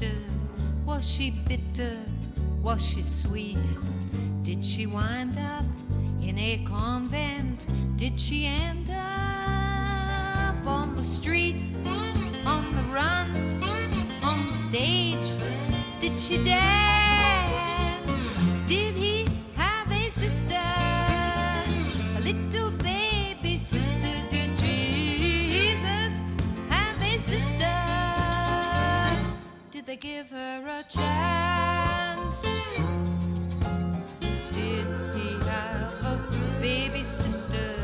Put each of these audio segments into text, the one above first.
sister? Was she bitter? Was she sweet? Did she wind up in a convent? Did she end up on the street, on the run, on the stage? Did she dance? Did he have a sister? A little baby sister? Did Jesus have a sister? Did they give her a chance? Did he have a baby sister?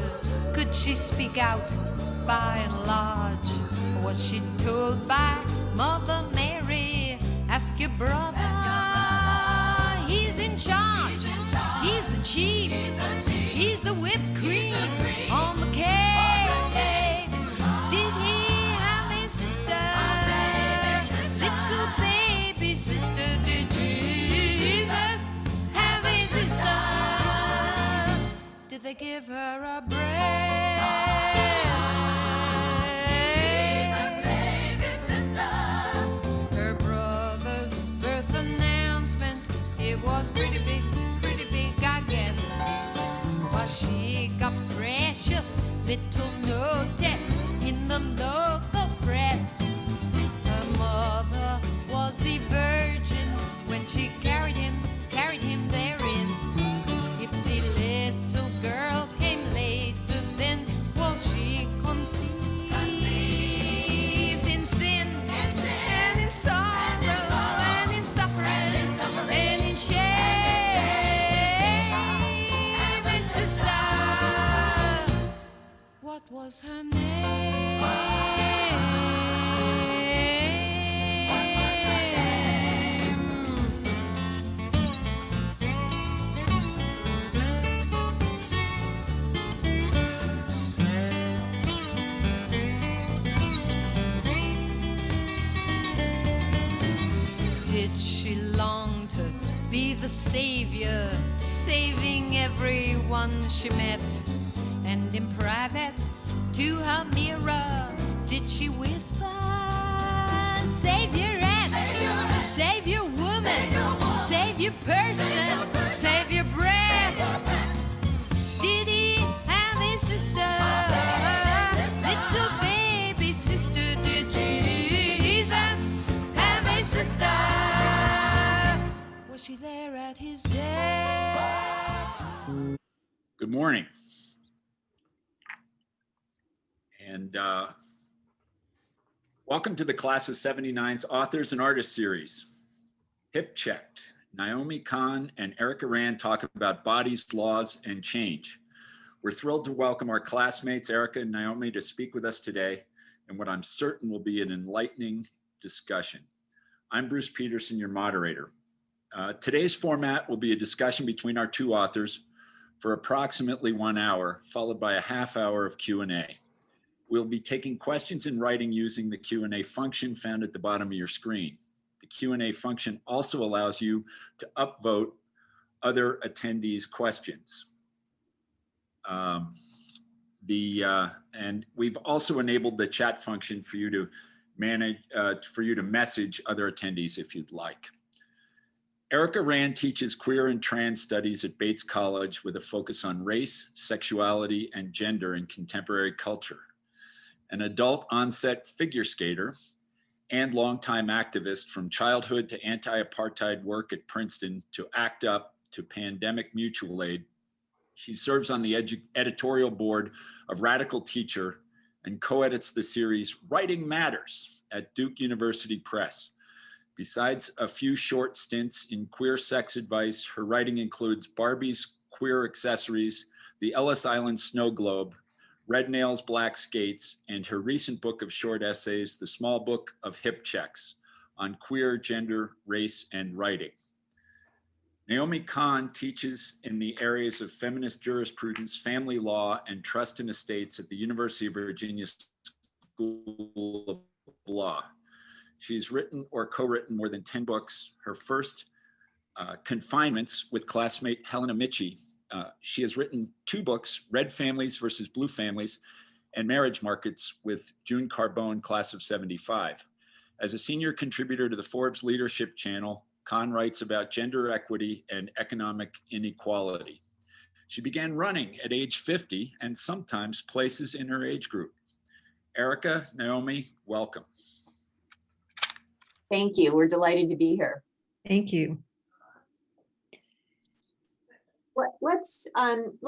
Could she speak out by and large? Or was she told by Mother Mary, ask your brother, he's in charge, he's the chief, he's the whipped cream on the cake. Did he have a sister? Little baby sister? Did Jesus have a sister? Did they give her a break? Her brother's birth announcement, it was pretty big, I guess. Well, she got precious little notice in the local press. Her mother was the virgin when she carried him therein. If the little girl came later, then was she conceived in sin, and in sorrow, and in suffering, and in shame? My sister, what was her name? Did she long to be the savior, saving everyone she met? And in private to her mirror, did she whisper, Saviorette, Savior woman, Savior person, Savior breath? Did he have a sister? Little baby sister? Did Jesus have a sister? Was she there at his death? Good morning. And welcome to the Class of 79's Authors and Artists Series. Hip Checked. Naomi, Cahn, and Erica Rand talk about bodies, laws, and change. We're thrilled to welcome our classmates, Erica and Naomi, to speak with us today in what I'm certain will be an enlightening discussion. I'm Bruce Peterson, your moderator. Today's format will be a discussion between our two authors for approximately 1 hour, followed by a half hour of Q&A. We'll be taking questions in writing using the Q&A function found at the bottom of your screen. The Q&A function also allows you to upvote other attendees' questions. And we've also enabled the chat function for you to manage, message other attendees if you'd like. Erica Rand teaches queer and trans studies at Bates College with a focus on race, sexuality, and gender in contemporary culture. An adult onset figure skater and longtime activist from childhood to anti-apartheid work at Princeton to ACT UP to pandemic mutual aid, she serves on the editorial board of Radical Teacher and co-edits the series Writing Matters at Duke University Press. Besides a few short stints in queer sex advice, her writing includes Barbie's Queer Accessories, the Ellis Island Snow Globe, Red Nails, Black Skates, and her recent book of short essays, The Small Book of Hip Checks, on queer, gender, race, and writing. Naomi Cahn teaches in the areas of feminist jurisprudence, family law, and trust in estates at the University of Virginia School of Law. She's written or co-written more than 10 books. Her first, Confinements, with classmate Helena Michie. She has written 2 books, Red Families versus Blue Families, and Marriage Markets with June Carbone, class of 75. As a senior contributor to the Forbes Leadership Channel, Cahn writes about gender equity and economic inequality. She began running at age 50 and sometimes places in her age group. Erica, Naomi, welcome. Thank you. We're delighted to be here. Thank you. Let's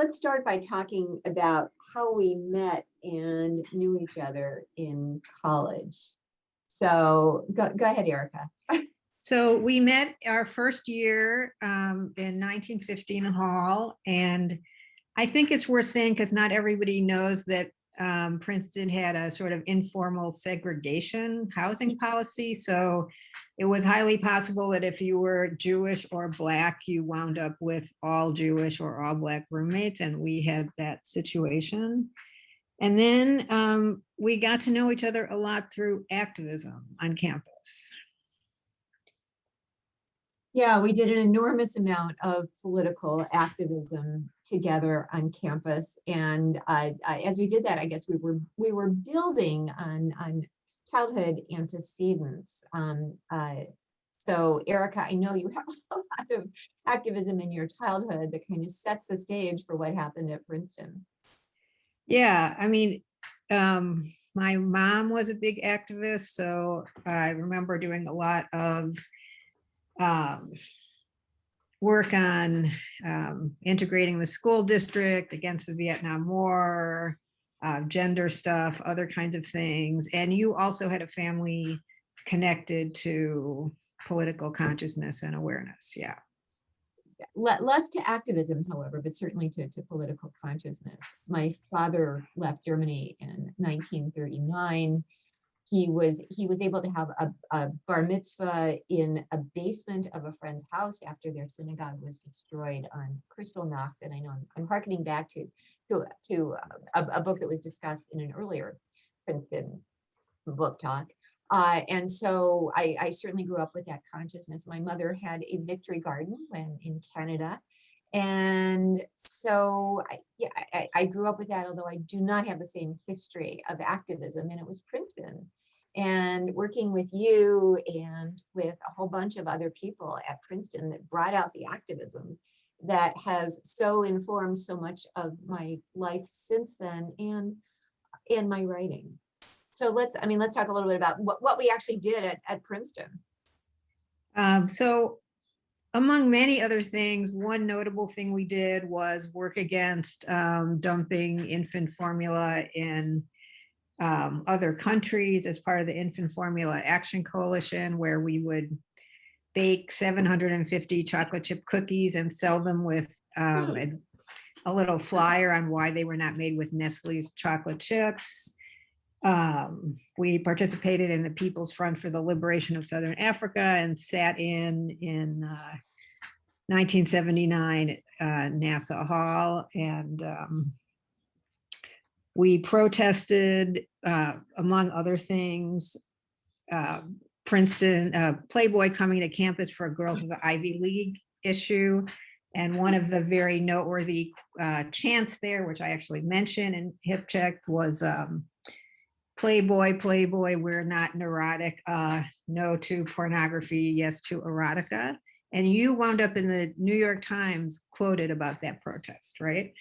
start by talking about how we met and knew each other in college. So go ahead, Erica. So we met our first year in 1915 Hall, and I think it's worth saying because not everybody knows that Princeton had a sort of informal segregation housing policy. So it was highly possible that if you were Jewish or Black, you wound up with all Jewish or all Black roommates, and we had that situation. And then we got to know each other a lot through activism on campus. Yeah, we did an enormous amount of political activism together on campus, and as we did that, I guess we were building on childhood antecedents. So, Erica, I know you have a lot of activism in your childhood that kind of sets the stage for what happened at Princeton. Yeah, I mean, my mom was a big activist, so I remember doing a lot of work on integrating the school district against the Vietnam War, gender stuff, other kinds of things. And you also had a family connected to political consciousness and awareness. Yeah. Less to activism, however, but certainly to political consciousness. My father left Germany in 1939. He was able to have a bar mitzvah in a basement of a friend's house after their synagogue was destroyed on Kristallnacht. And I know I'm harkening back to a book that was discussed in an earlier Princeton book talk. And so I certainly grew up with that consciousness. My mother had a victory garden when in Canada. And so I grew up with that, although I do not have the same history of activism. And it was Princeton and working with you and with a whole bunch of other people at Princeton that brought out the activism that has so informed so much of my life since then and my writing. So let's talk a little bit about what we actually did at Princeton. So among many other things, one notable thing we did was work against dumping infant formula in other countries as part of the Infant Formula Action Coalition, where we would bake 750 chocolate chip cookies and sell them with a little flyer on why they were not made with Nestle's chocolate chips. We participated in the People's Front for the Liberation of Southern Africa and sat in 1979 Nassau Hall, and we protested, among other things, Princeton, Playboy coming to campus for Girls of the Ivy League issue. And one of the very noteworthy chants there, which I actually mentioned in Hip Check, was Playboy, we're not neurotic. No to pornography, yes to erotica. And you wound up in the New York Times quoted about that protest, right?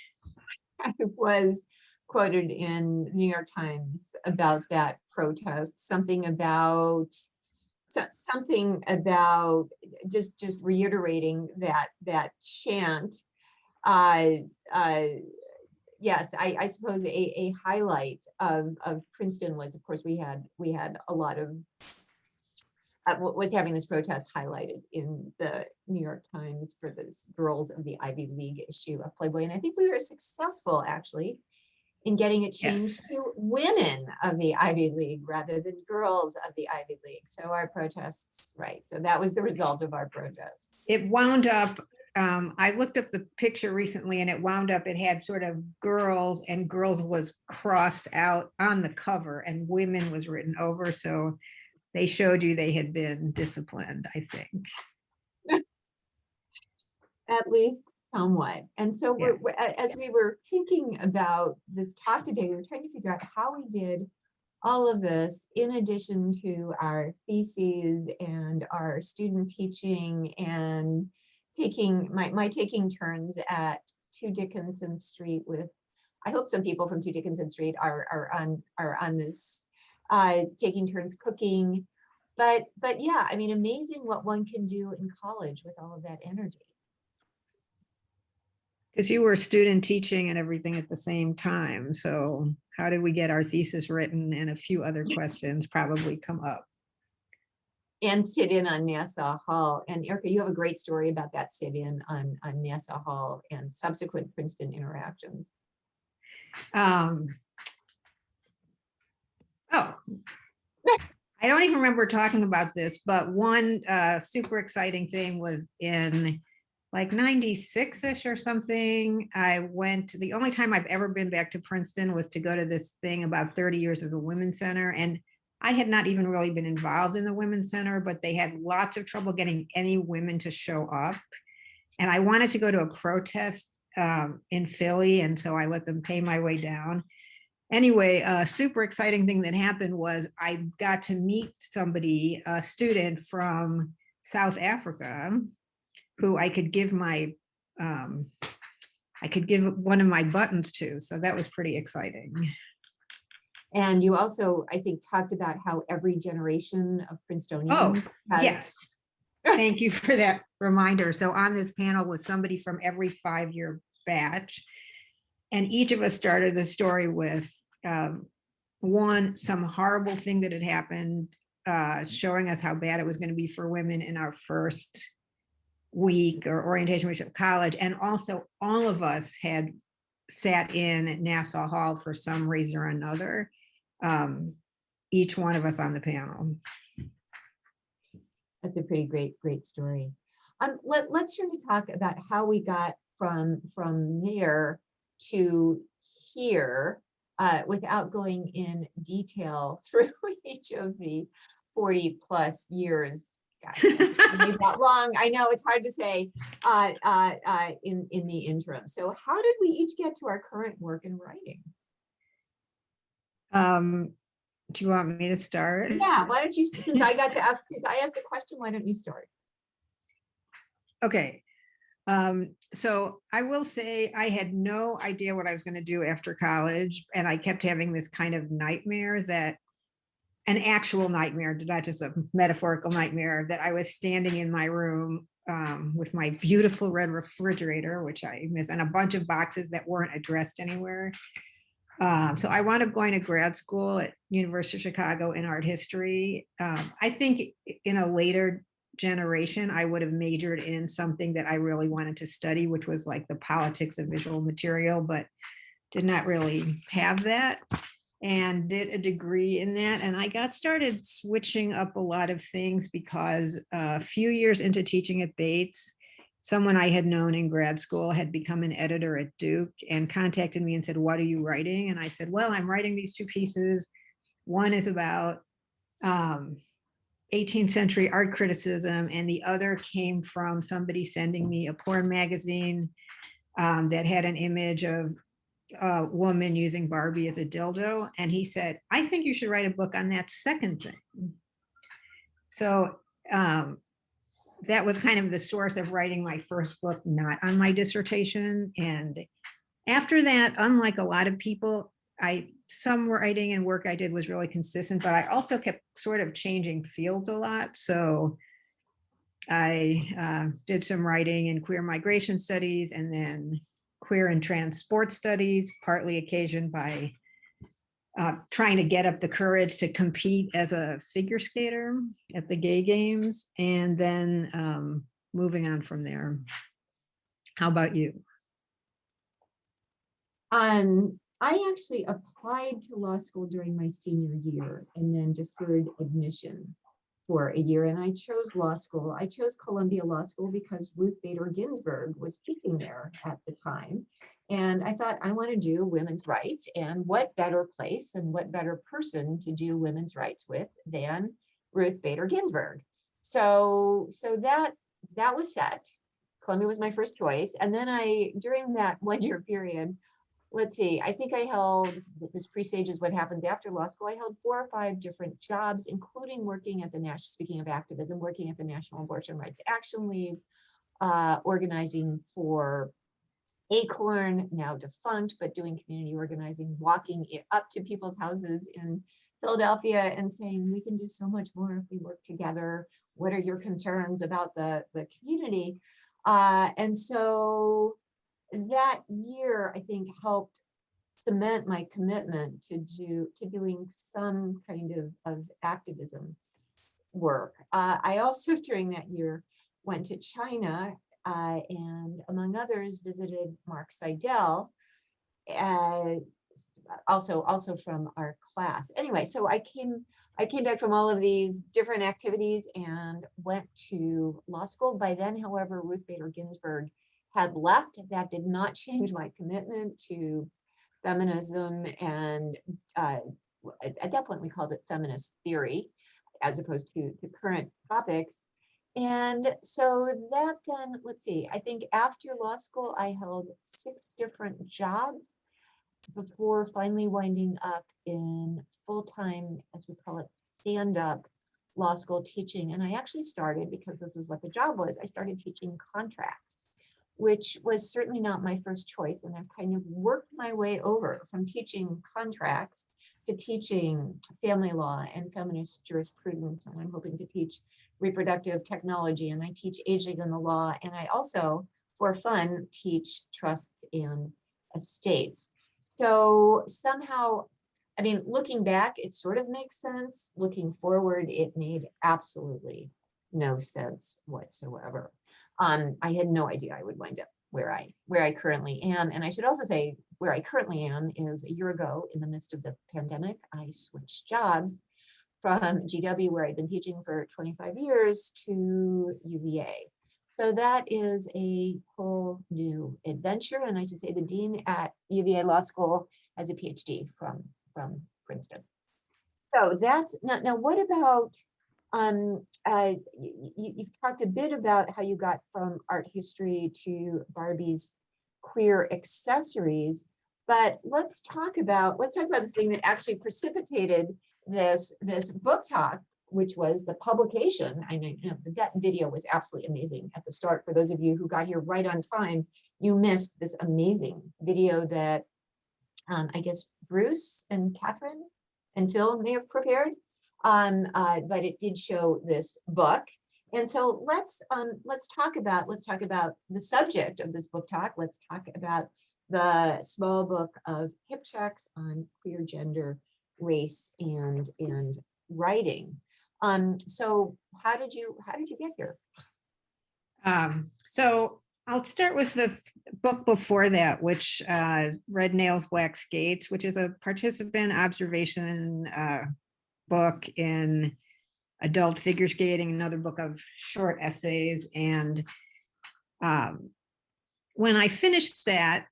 I was quoted in the New York Times about that protest, something about just reiterating that chant. Yes, I suppose a highlight of Princeton was, of course, we had a lot of was having this protest highlighted in the New York Times for this Girls of the Ivy League issue of Playboy, and I think we were successful actually in getting it changed to Women of the Ivy League rather than Girls of the Ivy League. So our protests, right? So that was the result of our protest. It wound up. I looked up the picture recently, and it wound up, it had sort of girls, and girls was crossed out on the cover and women was written over. So they showed you they had been disciplined, I think. At least somewhat. And so as we were thinking about this talk today, we were trying to figure out how we did all of this, in addition to our theses and our student teaching and taking my taking turns at 2 Dickinson Street with, I hope some people from 2 Dickinson Street are on this, taking turns cooking. But yeah, I mean, amazing what one can do in college with all of that energy. Because you were student teaching and everything at the same time. So how did we get our thesis written, and a few other questions probably come up. And sit in on Nassau Hall. And Erica, you have a great story about that sit in on Nassau Hall and subsequent Princeton interactions. Oh, I don't even remember talking about this, but one super exciting thing was in like 96-ish or something. I went, the only time I've ever been back to Princeton was to go to this thing about 30 years of the Women's Center. And I had not even really been involved in the Women's Center, but they had lots of trouble getting any women to show up. And I wanted to go to a protest in Philly, and so I let them pay my way down. Anyway, a super exciting thing that happened was I got to meet somebody, a student from South Africa, who I could give my, I could give one of my buttons to. So that was pretty exciting. And you also, I think, talked about how every generation of Princetonians Oh, has, yes. Thank you for that reminder. So on this panel was somebody from every 5-year batch. And each of us started the story with some horrible thing that had happened, showing us how bad it was going to be for women in our first week or orientation week of college. And also all of us had sat in Nassau Hall for some reason or another, each one of us on the panel. That's a pretty great story. Let's turn to talk about how we got from there to here, without going in detail through each of the 40 plus years. That long. I know it's hard to say in the interim. So how did we each get to our current work in writing? Do you want me to start? Yeah, why don't you, since I asked the question, why don't you start? Okay. So I will say I had no idea what I was going to do after college. And I kept having this kind of nightmare, that an actual nightmare, not just a metaphorical nightmare, that I was standing in my room with my beautiful red refrigerator, which I miss, and a bunch of boxes that weren't addressed anywhere. So I wound up going to grad school at University of Chicago in art history. I think in a later generation, I would have majored in something that I really wanted to study, which was like the politics of visual material, but did not really have that, and did a degree in that. And I got started switching up a lot of things because a few years into teaching at Bates, someone I had known in grad school had become an editor at Duke and contacted me and said, "What are you writing?" And I said, "Well, I'm writing these 2 pieces. One is about 18th century art criticism, and the other came from somebody sending me a porn magazine that had an image of a woman using Barbie as a dildo." And he said, "I think you should write a book on that second thing." So that was kind of the source of writing my first book, not on my dissertation. And after that, unlike a lot of people, some writing and work I did was really consistent, but I also kept sort of changing fields a lot. So I did some writing in queer migration studies, and then queer and trans sports studies, partly occasioned by trying to get up the courage to compete as a figure skater at the gay games, and then moving on from there. How about you? I actually applied to law school during my senior year and then deferred admission for a year. And I chose law school. I chose Columbia Law School because Ruth Bader Ginsburg was teaching there at the time. And I thought, I want to do women's rights, and what better place and what better person to do women's rights with than Ruth Bader Ginsburg. So that was set. Columbia was my first choice. And then during that 1-year period, let's see, I think I held, this presages what happens after law school. I held 4 or 5 different jobs, including working at the national, speaking of activism, working at the National Abortion Rights Action League, organizing for Acorn, now defunct, but doing community organizing, walking up to people's houses in Philadelphia and saying, we can do so much more if we work together. What are your concerns about the community? And so that year, I think, helped cement my commitment to doing some kind of activism work. I also, during that year, went to China and, among others, visited Mark Seidel, uh, also from our class. Anyway, so I came back from all of these different activities and went to law school. By then, however, Ruth Bader Ginsburg had left. That did not change my commitment to feminism, and at that point we called it feminist theory as opposed to current topics. And so that then, let's see, I think after law school, I held 6 different jobs before finally winding up in full-time, as we call it, stand-up law school teaching. And I actually started, because this is what the job was, I started teaching contracts, which was certainly not my first choice. And I've kind of worked my way over from teaching contracts to teaching family law and feminist jurisprudence. And I'm hoping to teach reproductive technology, and I teach aging in the law. And I also, for fun, teach trusts and estates. So somehow, I mean, looking back, it sort of makes sense. Looking forward, it made absolutely no sense whatsoever. I had no idea I would wind up where I currently am. And I should also say where I currently am is a year ago, in the midst of the pandemic, I switched jobs from GW, where I've been teaching for 25 years, to UVA. So that is a whole new adventure. And I should say the dean at UVA Law School has a PhD from Princeton. So that's now what about, you've talked a bit about how you got from art history to Barbie's queer accessories, but let's talk about the thing that actually precipitated this book talk, which was the publication. I know, that video was absolutely amazing at the start. For those of you who got here right on time, you missed this amazing video that I guess Bruce and Catherine and Phil may have prepared, but it did show this book. And so let's talk about the subject of this book talk. Let's talk about the small book of hip checks on queer gender, race, and writing. So how did you get here? So I'll start with the book before that, which Red Nails, Black Skates, which is a participant observation book in adult figure skating, another book of short essays. And when I finished that,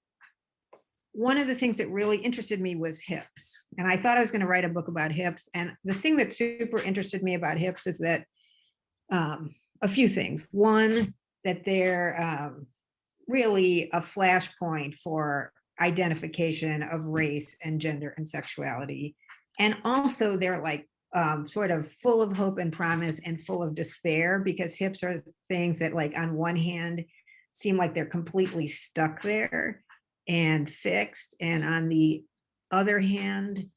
one of the things that really interested me was hips. And I thought I was going to write a book about hips. And the thing that super interested me about hips is that a few things. One, that they're really a flashpoint for identification of race and gender and sexuality. And also they're like sort of full of hope and promise and full of despair, because hips are things that, like, on one hand seem like they're completely stuck there and fixed, and on the other hand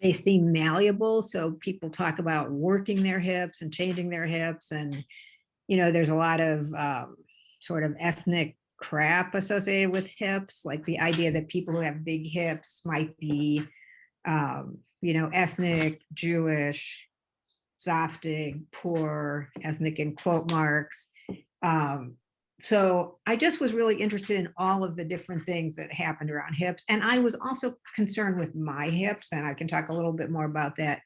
they seem malleable. So people talk about working their hips and changing their hips, and there's a lot of sort of ethnic crap associated with hips, like the idea that people who have big hips might be ethnic, Jewish, Zoftig, poor, ethnic in quote marks. So I just was really interested in all of the different things that happened around hips. And I was also concerned with my hips, and I can talk a little bit more about that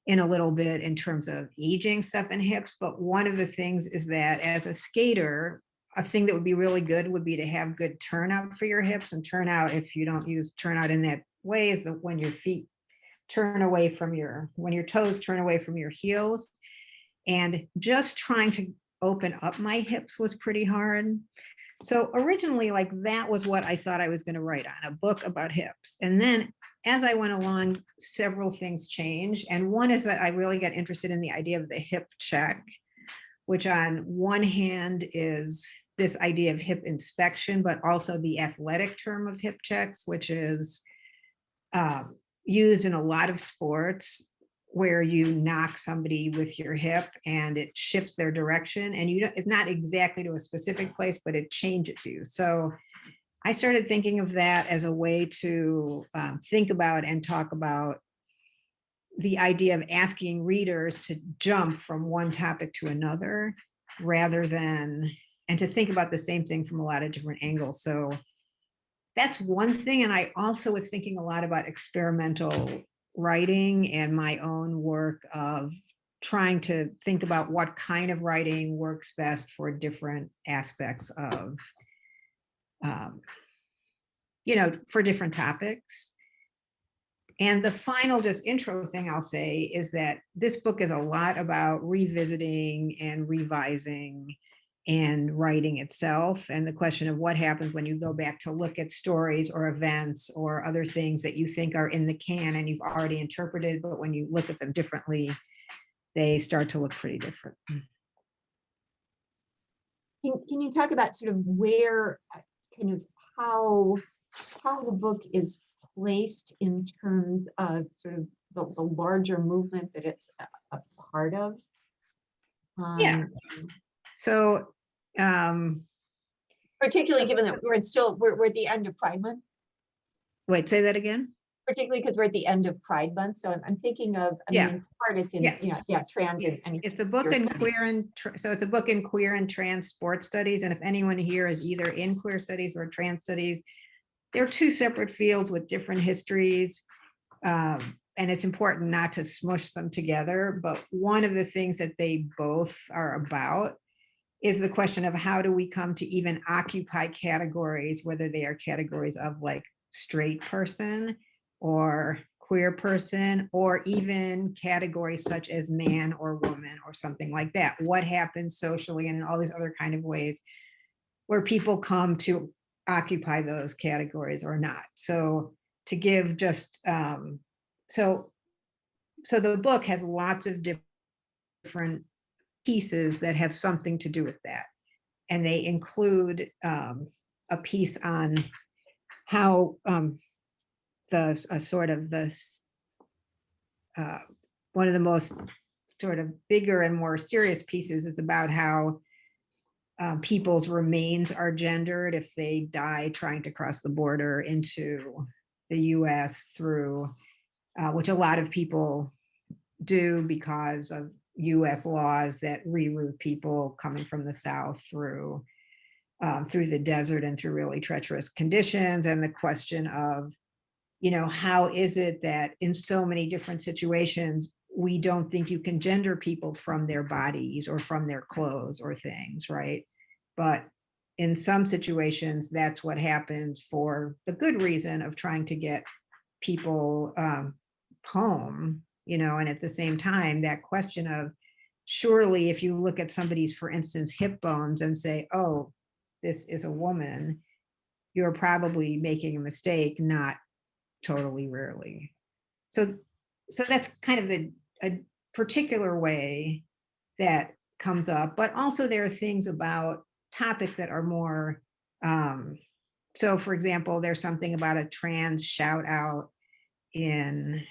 in a little bit in terms of aging stuff in hips. But one of the things is that as a skater, a thing that would be really good would be to have good turnout for your hips. And turnout, if you don't use turnout in that way, is that when your feet turn away from when your toes turn away from your heels. And just trying to open up my hips was pretty hard. So originally, like that was what I thought I was going to write on, a book about hips. And then as I went along, several things changed. And one is that I really got interested in the idea of the hip check, which on one hand is this idea of hip inspection, but also the athletic term of hip checks, which is used in a lot of sports where you knock somebody with your hip and it shifts their direction, and you don't, it's not exactly to a specific place, but it changes you. So I started thinking of that as a way to think about and talk about the idea of asking readers to jump from one topic to another rather than, and to think about the same thing from a lot of different angles. So that's one thing. And I also was thinking a lot about experimental writing and my own work of trying to think about what kind of writing works best for different aspects of, for different topics. And the final just intro thing I'll say is that this book is a lot about revisiting and revising and writing itself, and the question of what happens when you go back to look at stories or events or other things that you think are in the canon you've already interpreted, but when you look at them differently, they start to look pretty different. Can you talk about sort of where, kind of how the book is placed in terms of sort of the larger movement that it's a part of? Yeah. So, particularly given that we're at the end of Pride Month, wait, say that again. particularly because we're at the end of Pride Month. So I'm thinking of, I mean, in part it's in, Yes. trans Yes. and It's a book in queer and so it's a book in queer and trans sports studies. And if anyone here is either in queer studies or trans studies, they're two separate fields with different histories. And it's important not to smush them together. But one of the things that they both are about is the question of how do we come to even occupy categories, whether they are categories of like straight person or queer person, or even categories such as man or woman or something like that. What happens socially and in all these other kind of ways where people come to occupy those categories or not. So to give just, so the book has lots of different pieces that have something to do with that. And they include a piece on how one of the most sort of bigger and more serious pieces is about how people's remains are gendered if they die trying to cross the border into the US through, which a lot of people do because of US laws that reroute people coming from the South through the desert and through really treacherous conditions. And the question of, how is it that in so many different situations, we don't think you can gender people from their bodies or from their clothes or things, right? But in some situations, that's what happens for the good reason of trying to get people home, and at the same time, that question of, surely if you look at somebody's, for instance, hip bones and say, oh, this is a woman, you're probably making a mistake, not totally rarely. So that's kind of a particular way that comes up, but also there are things about topics that are more, so for example, there's something about a trans shout out in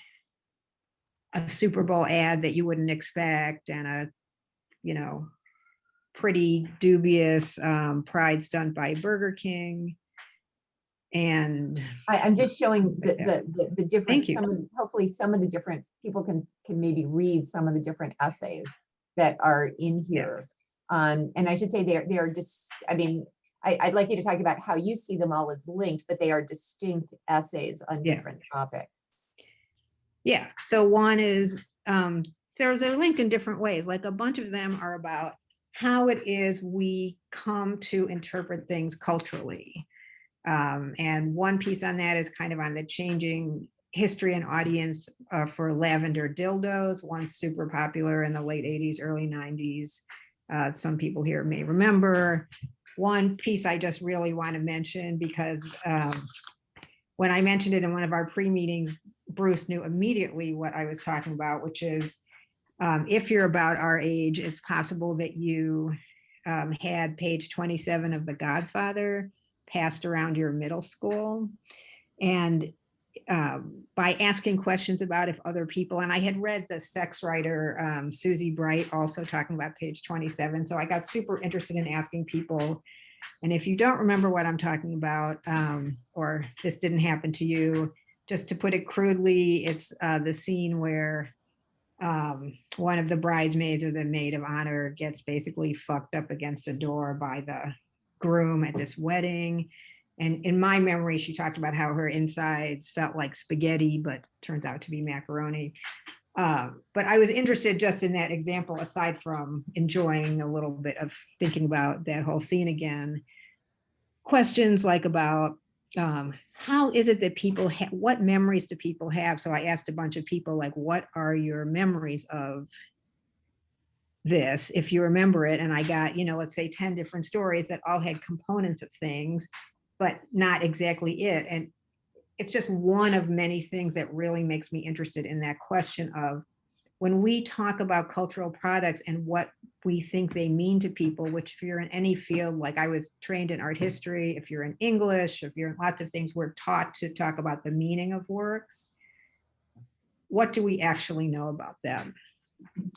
a Super Bowl ad that you wouldn't expect, and a, pretty dubious pride stunt by Burger King. And I'm just showing the different, Thank you. hopefully some of the different people can maybe read some of the different essays that are in here. And I should say they are just, I mean, I'd like you to talk about how you see them all as linked, but they are distinct essays on different topics. Yeah, so one is, they're linked in different ways. Like a bunch of them are about how it is we come to interpret things culturally. And one piece on that is kind of on the changing history and audience for lavender dildos, once super popular in the late 80s, early 90s. Some people here may remember. one piece I just really want to mention, because when I mentioned it in one of our pre-meetings, Bruce knew immediately what I was talking about, which is if you're about our age, it's possible that you had page 27 of The Godfather passed around your middle school. And by asking questions about if other people, and I had read the sex writer Susie Bright also talking about page 27. So I got super interested in asking people. And if you don't remember what I'm talking about, or this didn't happen to you, just to put it crudely, it's the scene where one of the bridesmaids or the maid of honor gets basically fucked up against a door by the groom at this wedding. And in my memory, she talked about how her insides felt like spaghetti, but turns out to be macaroni. But I was interested just in that example, aside from enjoying a little bit of thinking about that whole scene again. Questions like about how is it that people what memories do people have? So I asked a bunch of people, like, what are your memories of this, if you remember it? And I got, let's say 10 different stories that all had components of things, but not exactly it. And it's just one of many things that really makes me interested in that question of when we talk about cultural products and what we think they mean to people, which if you're in any field, like I was trained in art history, if you're in English, if you're in lots of things, we're taught to talk about the meaning of works. What do we actually know about them?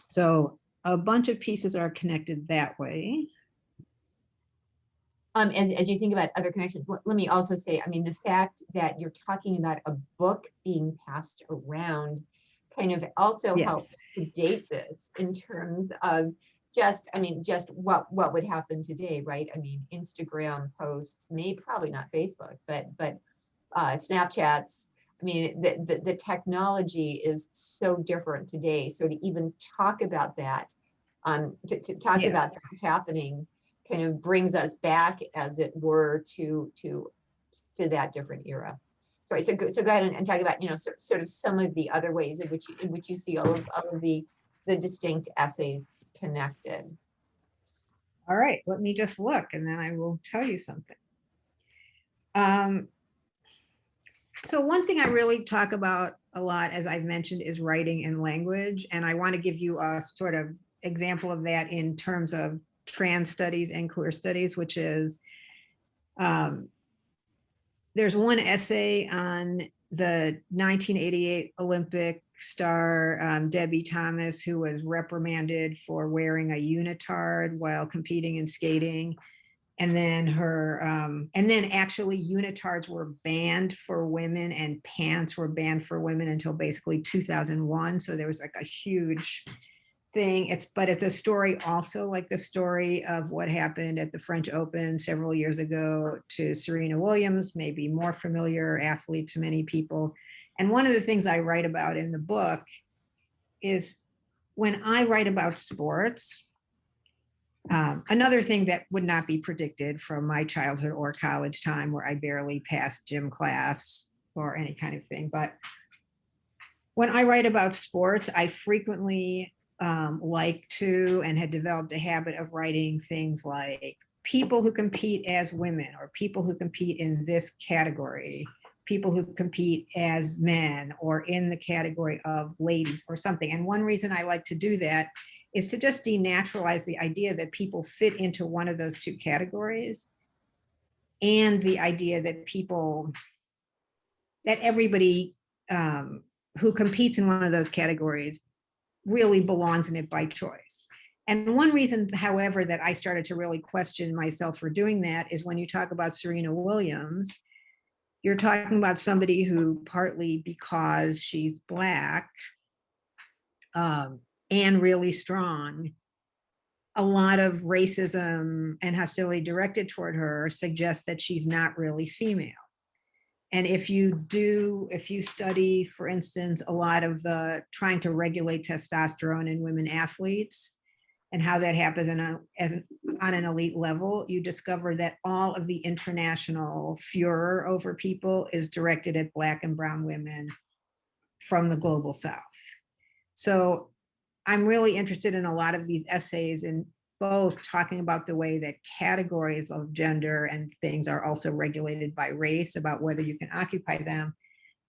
So a bunch of pieces are connected that way. As you think about other connections, let me also say, I mean, the fact that you're talking about a book being passed around kind of also helps to date this in terms of just what would happen today, right? I mean, Instagram posts, probably not Facebook, but Snapchats. I mean, the technology is so different today. So to even talk about that, to talk about that happening, kind of brings us back, as it were, to that different era. Sorry, so go ahead and talk about, sort of some of the other ways in which you see all of the distinct essays connected. All right, let me just look and then I will tell you something. So one thing I really talk about a lot, as I've mentioned, is writing and language. And I want to give you a sort of example of that in terms of trans studies and queer studies, which is there's one essay on the 1988 Olympic star, Debbie Thomas, who was reprimanded for wearing a unitard while competing in skating. And then actually unitards were banned for women and pants were banned for women until basically 2001. So there was like a huge thing. But it's a story also like the story of what happened at the French Open several years ago to Serena Williams, maybe more familiar athlete to many people. And one of the things I write about in the book is when I write about sports, another thing that would not be predicted from my childhood or college time, where I barely passed gym class or any kind of thing. But when I write about sports, I frequently like to and had developed a habit of writing things like people who compete as women or people who compete in this category, people who compete as men or in the category of ladies or something. And one reason I like to do that is to just denaturalize the idea that people fit into one of those two categories, and the idea that everybody who competes in one of those categories really belongs in it by choice. And one reason, however, that I started to really question myself for doing that is when you talk about Serena Williams, you're talking about somebody who, partly because she's Black, and really strong, a lot of racism and hostility directed toward her suggests that she's not really female. And if you study, for instance, a lot of the trying to regulate testosterone in women athletes and how that happens on an elite level, you discover that all of the international furor over people is directed at Black and brown women from the global South. So I'm really interested in a lot of these essays and both talking about the way that categories of gender and things are also regulated by race, about whether you can occupy them,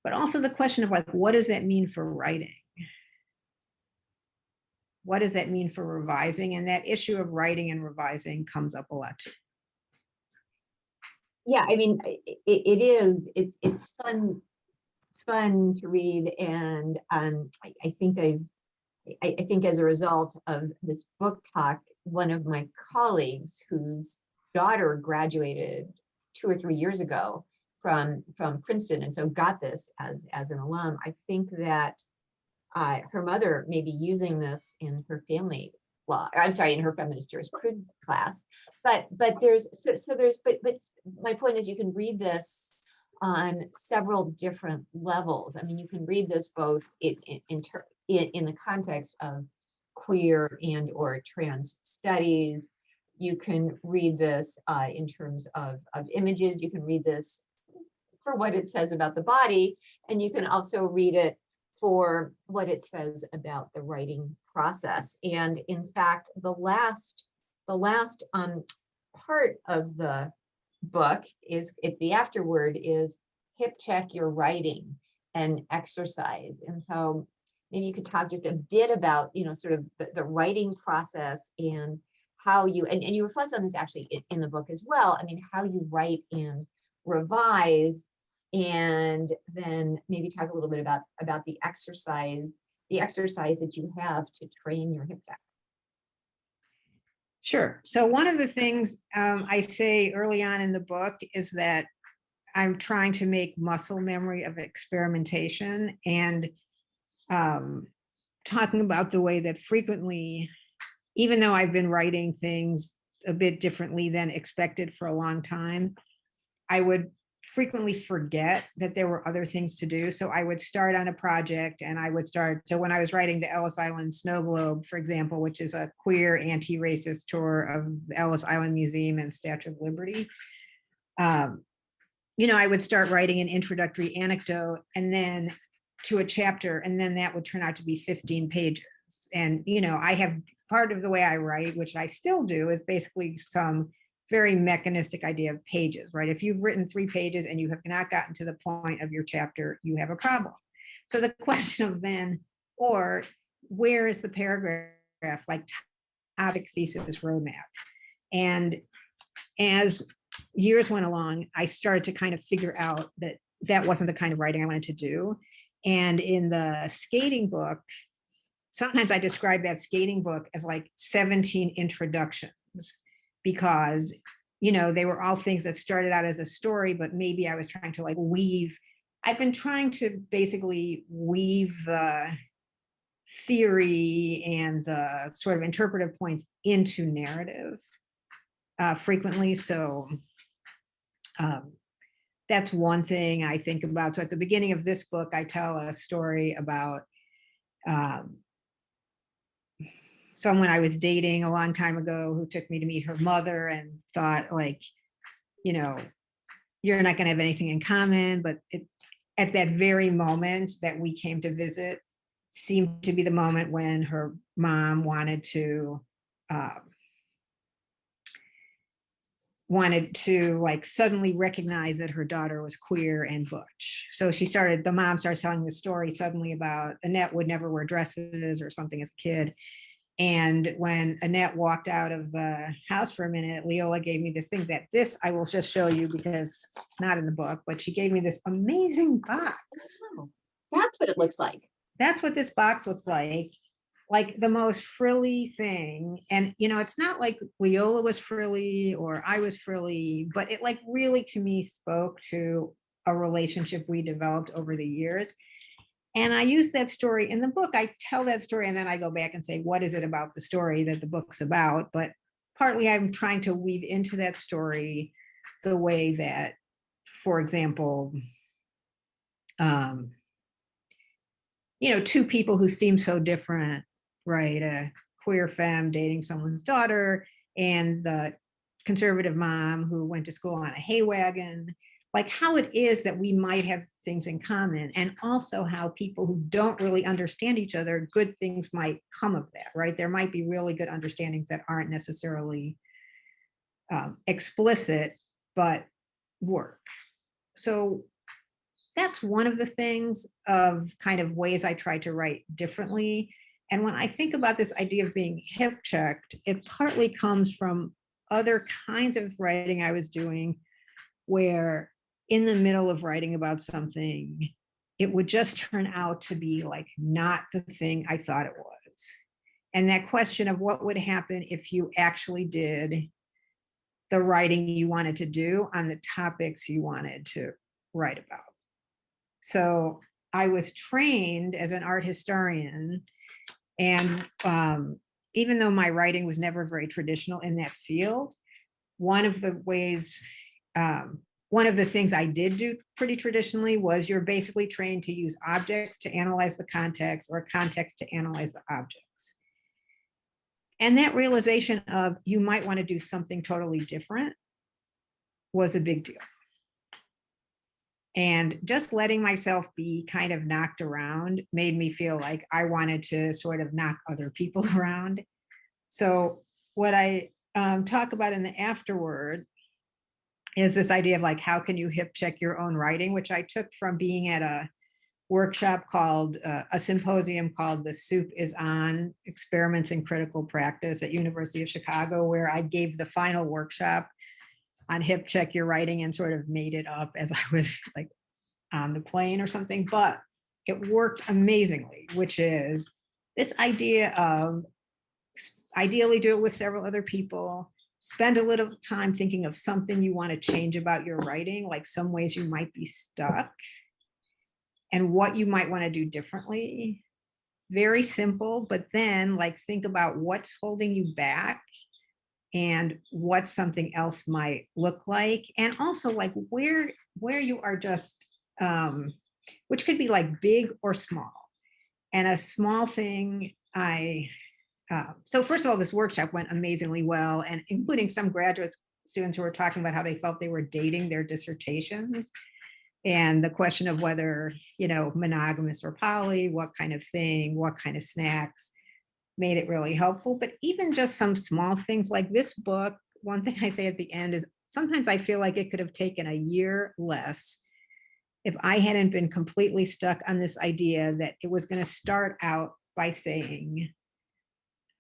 but also the question of like, what does that mean for writing? What does that mean for revising? And that issue of writing and revising comes up a lot too. Yeah, I mean, it is, it's fun to read. And I think I think as a result of this book talk, one of my colleagues whose daughter graduated 2 or 3 years ago from Princeton, and so got this as an alum, I think that her mother may be using this in her family law, or I'm sorry, in her feminist jurisprudence class. But there's but my point is, you can read this on several different levels. I mean, you can read this both in the context of queer and or trans studies. You can read this in terms of images. You can read this for what it says about the body, and you can also read it for what it says about the writing process. And in fact, the last part of the book is, the afterword is hip check your writing and exercise. And so maybe you could talk just a bit about, sort of the writing process and how you, and you reflect on this actually in the book as well. I mean, how you write and revise, and then maybe talk a little bit about the exercise that you have to train your hip check. Sure. So one of the things I say early on in the book is that I'm trying to make muscle memory of experimentation, and talking about the way that frequently, even though I've been writing things a bit differently than expected for a long time, I would frequently forget that there were other things to do. So I would start on a project, and so when I was writing the Ellis Island Snow Globe, for example, which is a queer anti-racist tour of the Ellis Island Museum and Statue of Liberty, I would start writing an introductory anecdote and then to a chapter, and then that would turn out to be 15 pages. And, I have part of the way I write, which I still do, is basically some very mechanistic idea of pages, right? If you've written 3 pages and you have not gotten to the point of your chapter, you have a problem. So the question of then, or where is the paragraph, like topic, thesis, roadmap? And as years went along, I started to kind of figure out that that wasn't the kind of writing I wanted to do. And in the skating book, sometimes I describe that skating book as like 17 introductions, because they were all things that started out as a story, but maybe I was trying to I've been trying to basically weave the theory and the sort of interpretive points into narrative frequently. So that's one thing I think about. So at the beginning of this book, I tell a story about someone I was dating a long time ago who took me to meet her mother and thought, you're not going to have anything in common. But at that very moment that we came to visit seemed to be the moment when her mom wanted to suddenly recognize that her daughter was queer and butch. So the mom starts telling the story suddenly about Annette would never wear dresses or something as a kid. And when Annette walked out of the house for a minute, Leola gave me this thing I will just show you because it's not in the book, but she gave me this amazing box. Oh, that's what it looks like. That's what this box looks like the most frilly thing. And, it's not like Leola was frilly or I was frilly, but it really to me spoke to a relationship we developed over the years. And I use that story in the book. I tell that story and then I go back and say, what is it about the story that the book's about? But partly I'm trying to weave into that story the way that, for example, two people who seem so different, right? A queer femme dating someone's daughter and the conservative mom who went to school on a hay wagon. like how it is that we might have things in common, and also how people who don't really understand each other, good things might come of that, right? There might be really good understandings that aren't necessarily explicit, but work. So that's one of the things of kind of ways I try to write differently. And when I think about this idea of being hip checked, it partly comes from other kinds of writing I was doing, where in the middle of writing about something, it would just turn out to be like not the thing I thought it was. And that question of what would happen if you actually did the writing you wanted to do on the topics you wanted to write about. So I was trained as an art historian, and even though my writing was never very traditional in that field, one of the ways, one of the things I did do pretty traditionally was you're basically trained to use objects to analyze the context, or context to analyze the objects. And that realization of you might want to do something totally different was a big deal. And just letting myself be kind of knocked around made me feel like I wanted to sort of knock other people around. So what I talk about in the afterword is this idea of like, how can you hip check your own writing, which I took from being at a workshop called, a symposium called The Soup is On, Experiments in Critical Practice at University of Chicago, where I gave the final workshop on hip check your writing and sort of made it up as I was like on the plane or something, but it worked amazingly, which is this idea of ideally do it with several other people, spend a little time thinking of something you want to change about your writing, like some ways you might be stuck and what you might want to do differently. Very simple, but then like think about what's holding you back and what something else might look like, and also like where you are just which could be like big or small. And a small thing so first of all, this workshop went amazingly well, and including some graduate students who were talking about how they felt they were dating their dissertations, and the question of whether, you know, monogamous or poly, what kind of thing, what kind of snacks, made it really helpful. But even just some small things like this book, one thing I say at the end is sometimes I feel like it could have taken a year less if I hadn't been completely stuck on this idea that it was going to start out by saying,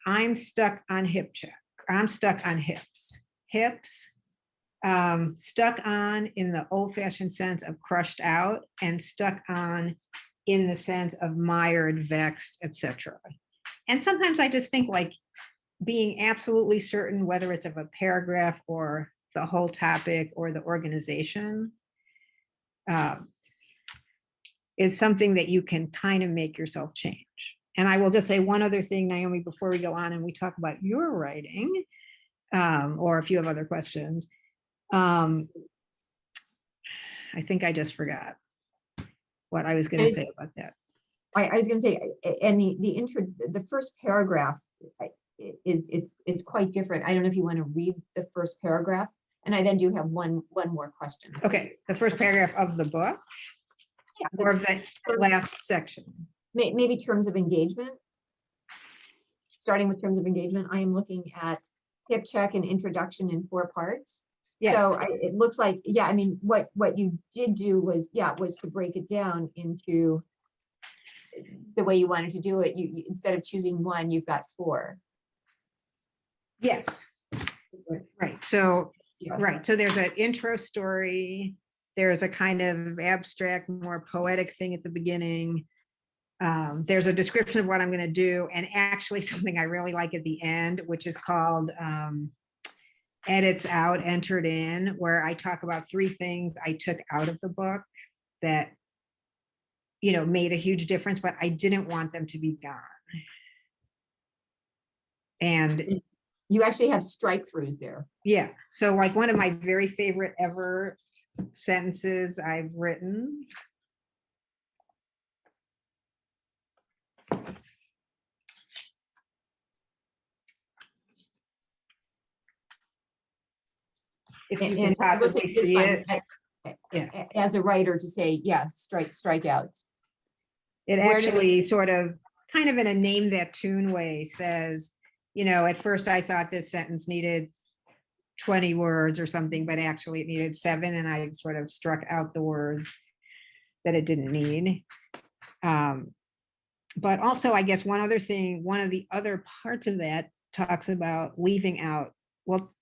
I'm stuck on hip check, I'm stuck on hips. Hips, stuck on in the old-fashioned sense of crushed out, and stuck on in the sense of mired, vexed, etc. And sometimes I just think like being absolutely certain whether it's of a paragraph or the whole topic or the organization is something that you can kind of make yourself change. And I will just say one other thing, Naomi, before we go on and we talk about your writing, or if you have other questions. I think I just forgot what I was going to say about that. I was going to say, and the first paragraph is quite different. I don't know if you want to read the first paragraph, and I then do have one more question. Okay, the first paragraph of the book, or of the last section. Maybe terms of engagement. Starting with terms of engagement, I am looking at hip check and introduction in 4 parts. Yes. So it looks like, yeah, I mean, what you did do was to break it down into the way you wanted to do it. You instead of choosing 1, you've got 4. Yes. Right. So, right. So there's an intro story. There's a kind of abstract, more poetic thing at the beginning. There's a description of what I'm going to do, and actually something I really like at the end, which is called edits out, entered in, where I talk about 3 things I took out of the book that, you know, made a huge difference, but I didn't want them to be gone. And you actually have strike throughs there. Yeah. So like one of my very favorite ever sentences I've written. If you can possibly see it. Yeah. as a writer to say, yeah, strike out. It Where do actually sort of kind of in a name that tune way says, at first I thought this sentence needed 20 words or something, but actually it needed 7, and I sort of struck out the words that it didn't need. But also, I guess one other thing, one of the other parts of that talks about leaving out, well,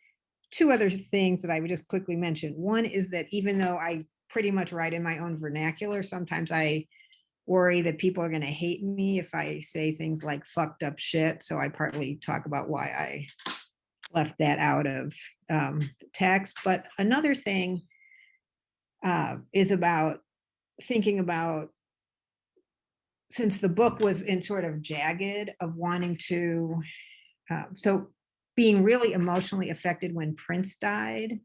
2 other things that I would just quickly mention. One is that even though I pretty much write in my own vernacular, sometimes I worry that people are going to hate me if I say things like fucked up shit. So I partly talk about why I left that out of text. But another thing is about thinking about, since the book was in sort of jagged of wanting to, so being really emotionally affected when Prince died,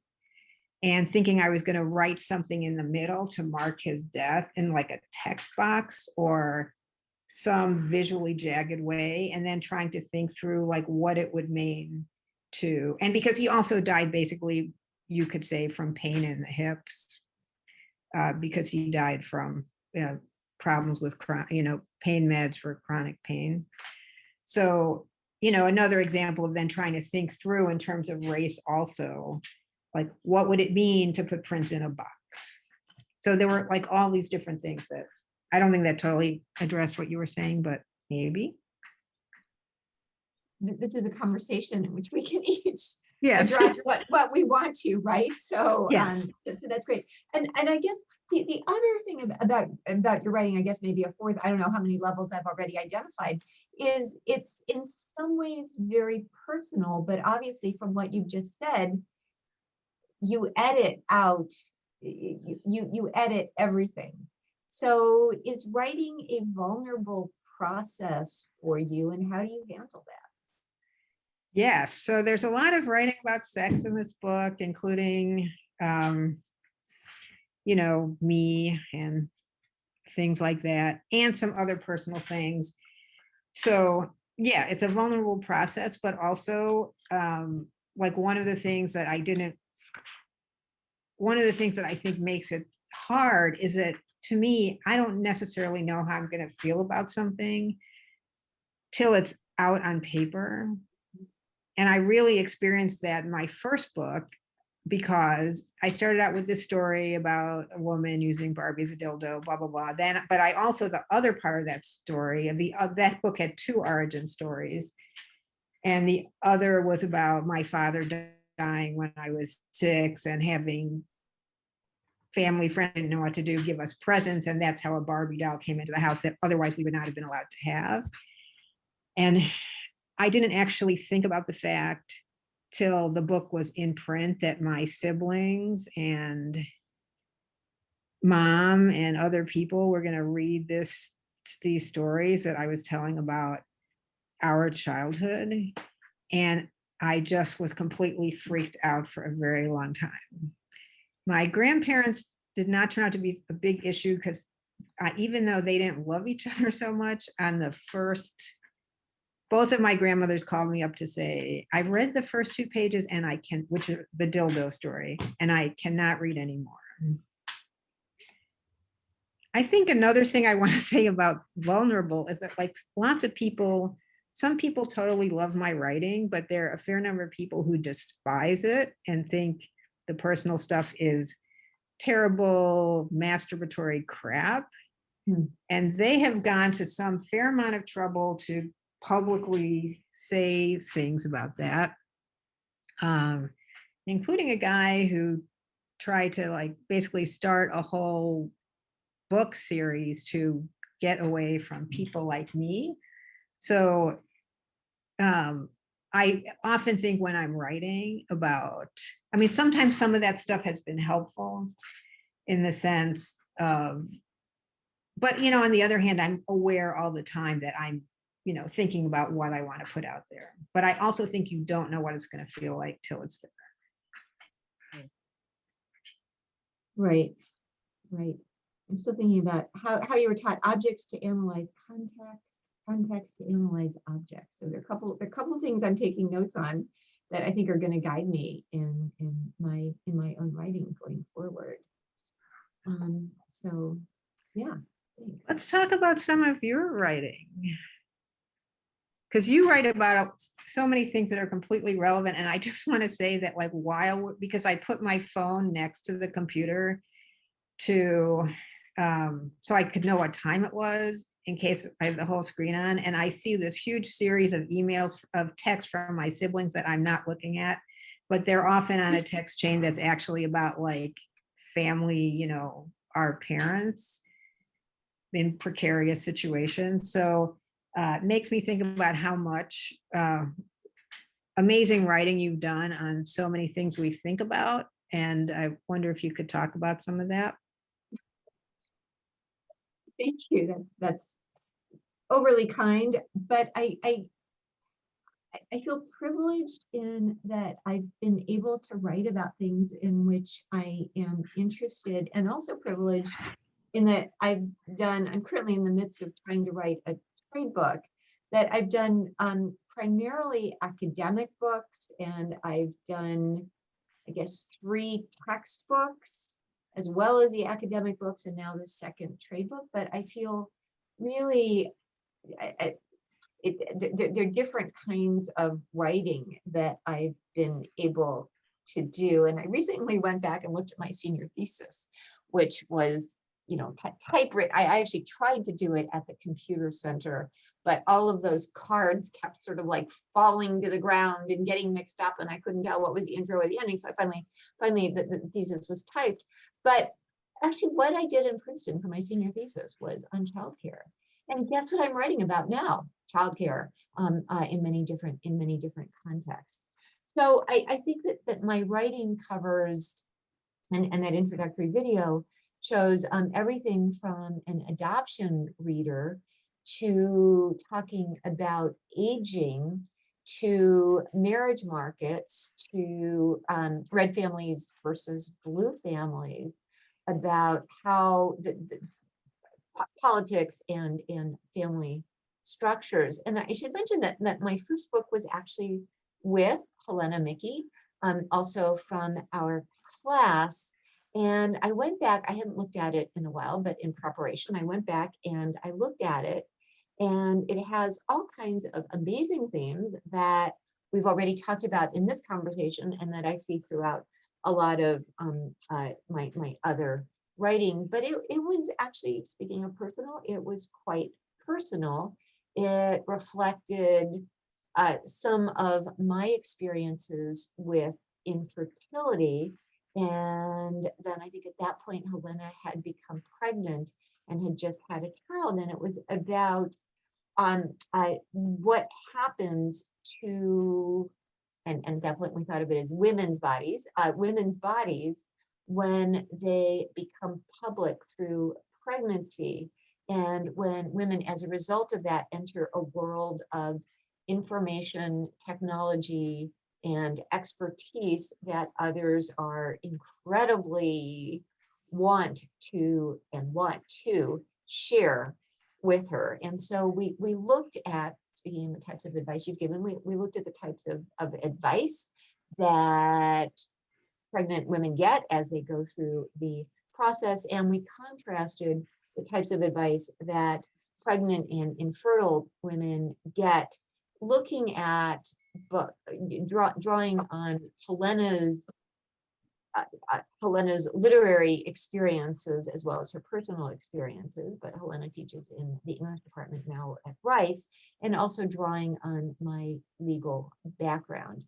and thinking I was going to write something in the middle to mark his death in like a text box or some visually jagged way, and then trying to think through like what it would mean to, and because he also died basically, you could say, from pain in the hips, because he died from problems with pain meds for chronic pain. So, another example of then trying to think through in terms of race also, like what would it mean to put Prince in a box? So there were like all these different things that I don't think that totally addressed what you were saying, but maybe. This is a conversation in which we can each Yes. address what we want to, right? So, Yes. so that's great. And I guess the other thing about your writing, I guess maybe a fourth, I don't know how many levels I've already identified, is it's in some ways very personal, but obviously from what you've just said, you edit out, you edit everything. So is writing a vulnerable process for you, and how do you handle that? Yes. So there's a lot of writing about sex in this book, including, me and things like that, and some other personal things. So yeah, it's a vulnerable process, but also like one of the things that I think makes it hard is that, to me, I don't necessarily know how I'm going to feel about something till it's out on paper. And I really experienced that in my first book, because I started out with this story about a woman using Barbie as a dildo, blah, blah, blah. But I also, the other part of that story, and that book had 2 origin stories. And the other was about my father dying when I was 6 and having family friends didn't know what to do, give us presents. And that's how a Barbie doll came into the house that otherwise we would not have been allowed to have. And I didn't actually think about the fact till the book was in print that my siblings and mom and other people were going to read these stories that I was telling about our childhood. And I just was completely freaked out for a very long time. My grandparents did not turn out to be a big issue, because even though they didn't love each other so much, on the first, both of my grandmothers called me up to say, I've read the first 2 pages and which is the dildo story, and I cannot read anymore. I think another thing I want to say about vulnerable is that, like, lots of people, some people totally love my writing, but there are a fair number of people who despise it and think the personal stuff is terrible, masturbatory crap. And they have gone to some fair amount of trouble to publicly say things about that, including a guy who tried to like basically start a whole book series to get away from people like me. So I often think when I'm writing about, I mean, sometimes some of that stuff has been helpful in the sense of, but, on the other hand, I'm aware all the time that I'm, thinking about what I want to put out there. But I also think you don't know what it's going to feel like till it's there. Right. I'm still thinking about how you were taught objects to analyze context to analyze objects. So there are a couple things I'm taking notes on that I think are going to guide me in my own writing going forward. So, yeah. thanks. Let's talk about some of your writing. Because you write about so many things that are completely relevant. And I just want to say that like because I put my phone next to the computer to, so I could know what time it was in case I had the whole screen on. And I see this huge series of emails of text from my siblings that I'm not looking at, but they're often on a text chain that's actually about like family, our parents in precarious situations. So it makes me think about how much amazing writing you've done on so many things we think about. And I wonder if you could talk about some of that. Thank you. That's overly kind, but I feel privileged in that I've been able to write about things in which I am interested, and also privileged in that I'm currently in the midst of trying to write a trade book that I've done primarily academic books, and I've done, I guess, 3 textbooks, as well as the academic books, and now the second trade book. But I feel really, they're different kinds of writing that I've been able to do. And I recently went back and looked at my senior thesis, which was, typewritten. I actually tried to do it at the computer center, but all of those cards kept sort of like falling to the ground and getting mixed up, and I couldn't tell what was the intro or the ending. So I finally the thesis was typed. But actually what I did in Princeton for my senior thesis was on childcare. And guess what I'm writing about now? Childcare, in many different contexts. So I think that my writing covers, and that introductory video shows everything from an adoption reader to talking about aging, to marriage markets, to red families versus blue families, about how the politics and family structures. And I should mention that my first book was actually with Helena Mickey, also from our class. And I went back, I hadn't looked at it in a while, but in preparation, I went back and I looked at it, and it has all kinds of amazing themes that we've already talked about in this conversation, and that I see throughout a lot of my other writing. But it was actually, speaking of personal, it was quite personal. It reflected some of my experiences with infertility. And then I think at that point, Helena had become pregnant and had just had a child. And it was about what happens to, and at that point we thought of it as women's bodies when they become public through pregnancy, and when women, as a result of that, enter a world of information technology and expertise that others are incredibly want to share with her. And so we looked at, speaking of the types of advice you've given, we looked at the types of advice that pregnant women get as they go through the process, and we contrasted the types of advice that pregnant and infertile women get, looking at, drawing on Helena's literary experiences as well as her personal experiences, but Helena teaches in the English department now at Rice, and also drawing on my legal background.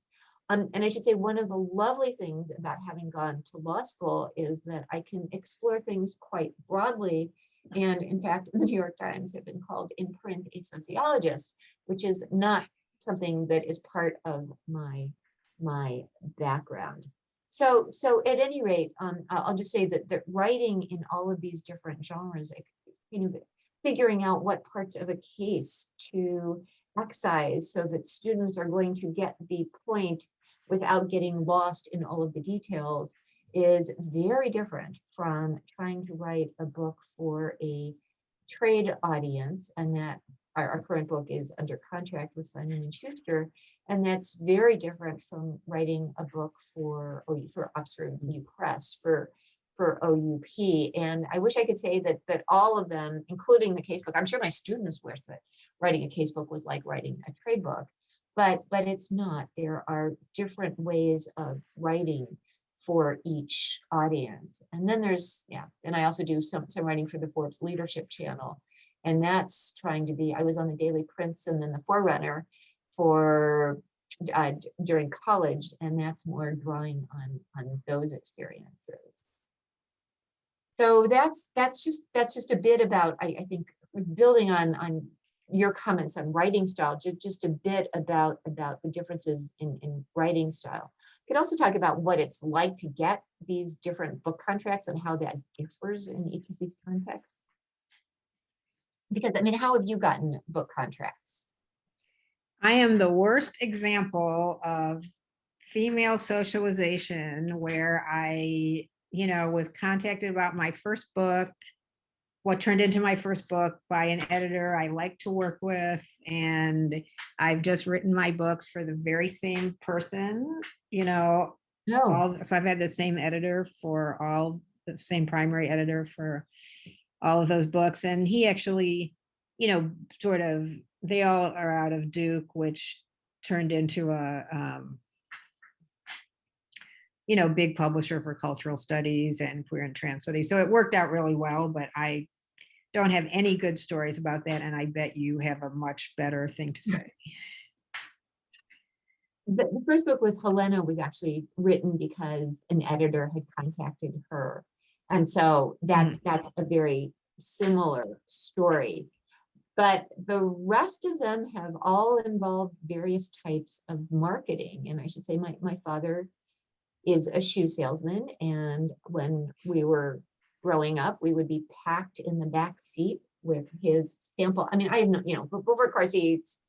And I should say, one of the lovely things about having gone to law school is that I can explore things quite broadly. And in fact, the New York Times have been called in print a sociologist, which is not something that is part of my background. So at any rate, I'll just say that writing in all of these different genres, figuring out what parts of a case to excise so that students are going to get the point without getting lost in all of the details, is very different from trying to write a book for a trade audience. And that our current book is under contract with Simon & Schuster. And that's very different from writing a book for Oxford New Press. For for OUP. And I wish I could say that all of them, including the casebook, I'm sure my students wish that writing a casebook was like writing a trade book, but it's not. There are different ways of writing for each audience. And then there's, and I also do some writing for the Forbes Leadership Channel. And that's trying to be, I was on the Daily Prince and then the Forerunner for during college, and that's more drawing on those experiences. So that's just a bit about, I think, building on your comments on writing style, just a bit about the differences in writing style. Could also talk about what it's like to get these different book contracts and how that differs in each of these contexts. Because, I mean, how have you gotten book contracts? I am the worst example of female socialization, where I, was contacted about my first book, what turned into my first book, by an editor I like to work with. And I've just written my books for the very same person, No. So I've had the same editor for the same primary editor for all of those books. And he actually, sort of, they all are out of Duke, which turned into a, big publisher for cultural studies and queer and trans studies. So it worked out really well, but I don't have any good stories about that. And I bet you have a much better thing to say. The first book with Helena was actually written because an editor had contacted her. And so that's a very similar story. But the rest of them have all involved various types of marketing. And I should say my father is a shoe salesman. And when we were growing up, we would be packed in the back seat with his sample. I mean, I have no, before car seats,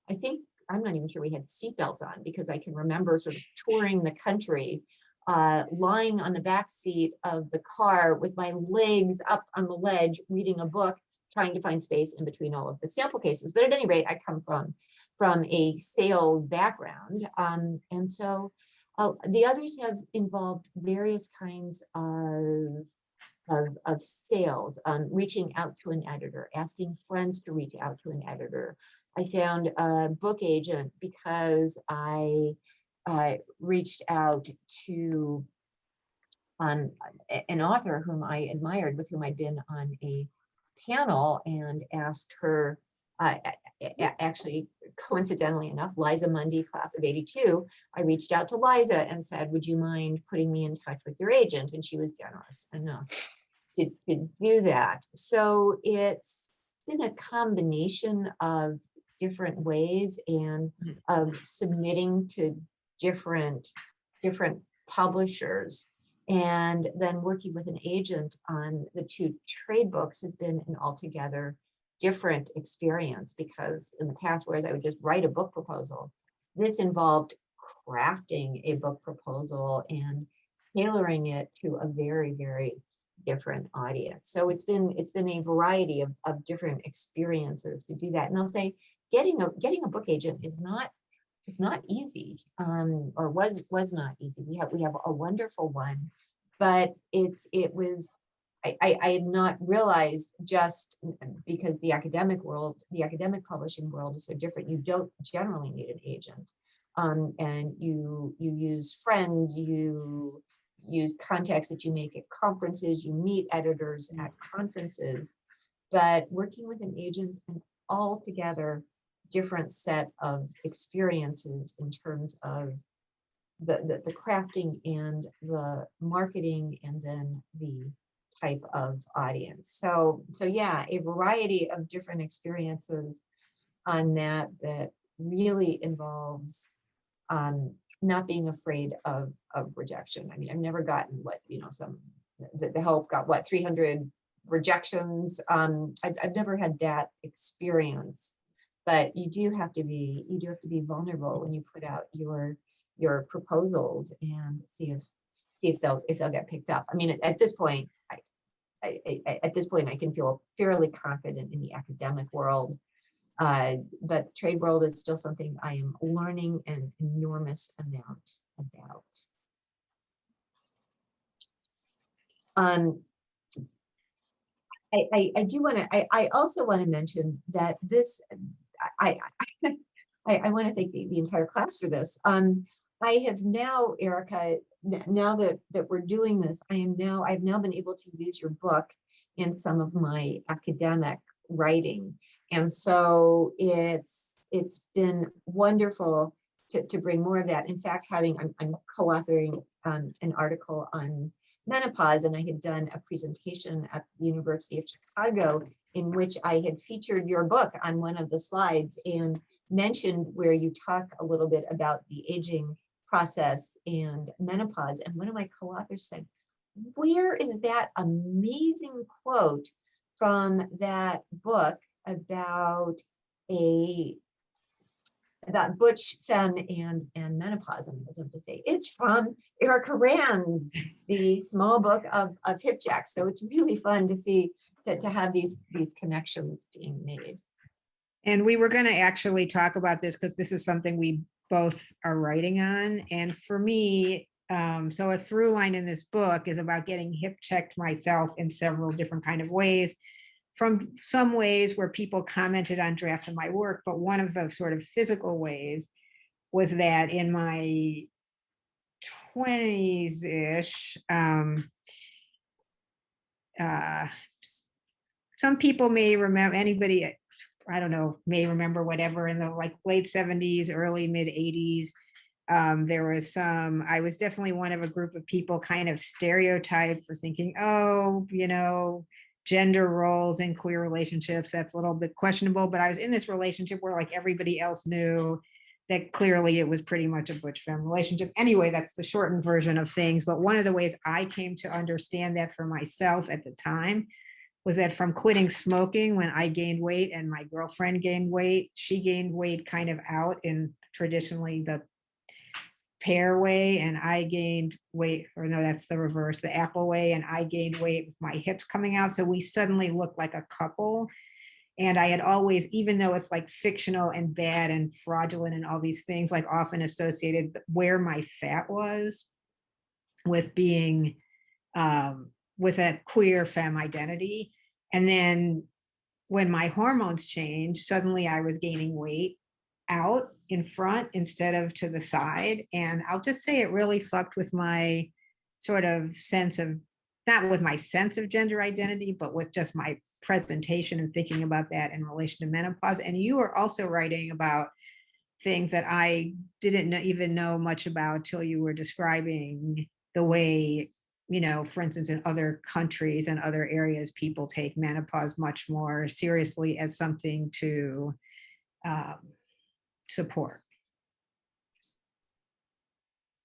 I think, I'm not even sure we had seatbelts on, because I can remember sort of touring the country, lying on the back seat of the car with my legs up on the ledge, reading a book, trying to find space in between all of the sample cases. But at any rate, I come from a sales background. And so the others have involved various kinds of sales, reaching out to an editor, asking friends to reach out to an editor. I found a book agent because I reached out to an author whom I admired, with whom I'd been on a panel, and asked her, actually, coincidentally enough, Liza Mundy, class of '82, I reached out to Liza and said, would you mind putting me in touch with your agent? And she was generous enough to do that. So it's been a combination of different ways and of submitting to different publishers. And then working with an agent on the two trade books has been an altogether different experience, because in the past, whereas I would just write a book proposal, this involved crafting a book proposal and tailoring it to a very, very different audience. So it's been a variety of different experiences to do that. And I'll say getting a book agent is not, it's not easy, or was not easy. We have a wonderful one, but it was, I had not realized, just because the academic publishing world is so different. You don't generally need an agent, and you use friends, you use contacts that you make at conferences, you meet editors at conferences, but working with an agent, an altogether different set of experiences in terms of the crafting and the marketing, and then the type of audience. So yeah, a variety of different experiences on that really involves not being afraid of rejection. I mean, I've never gotten the Help got 300 rejections. I've never had that experience, but you do have to be vulnerable when you put out your proposals and see if they'll get picked up. I mean, at this point, I can feel fairly confident in the academic world. But the trade world is still something I am learning an enormous amount about. Um, I do want to, I also want to mention that this, I, I want to thank the entire class for this. I have now, Erica, now that we're doing this, I've now been able to use your book in some of my academic writing. And so it's been wonderful to bring more of that. In fact, I'm co-authoring an article on menopause, and I had done a presentation at the University of Chicago in which I had featured your book on one of the slides and mentioned where you talk a little bit about the aging process and menopause. And one of my co-authors said, where is that amazing quote from that book about butch femme and menopause? And I was able to say, it's from Erica Rand's The Small Book of Hip Jack. So it's really fun to see, to have these connections being made. And we were going to actually talk about this because this is something we both are writing on. And for me, so a through line in this book is about getting hip checked myself in several different kind of ways. From some ways where people commented on drafts of my work, but one of the sort of physical ways was that in my 20s-ish, some people may remember, anybody, I don't know, may remember whatever in the like late 70s, early mid 80s. There was I was definitely one of a group of people kind of stereotyped for thinking, oh, gender roles in queer relationships, that's a little bit questionable. But I was in this relationship where like everybody else knew that clearly it was pretty much a butch femme relationship. Anyway, that's the shortened version of things. But one of the ways I came to understand that for myself at the time was that from quitting smoking, when I gained weight and my girlfriend gained weight, she gained weight kind of out in traditionally the pear way, and I gained weight, or no, that's the reverse, the apple way, and I gained weight with my hips coming out. So we suddenly looked like a couple. And I had always, even though it's like fictional and bad and fraudulent and all these things, like often associated where my fat was with being with a queer femme identity. And then when my hormones changed, suddenly I was gaining weight out in front instead of to the side. And I'll just say it really fucked with my sort of sense of, not with my sense of gender identity, but with just my presentation and thinking about that in relation to menopause. And you were also writing about things that I didn't even know much about till you were describing the way, for instance, in other countries and other areas, people take menopause much more seriously as something to support.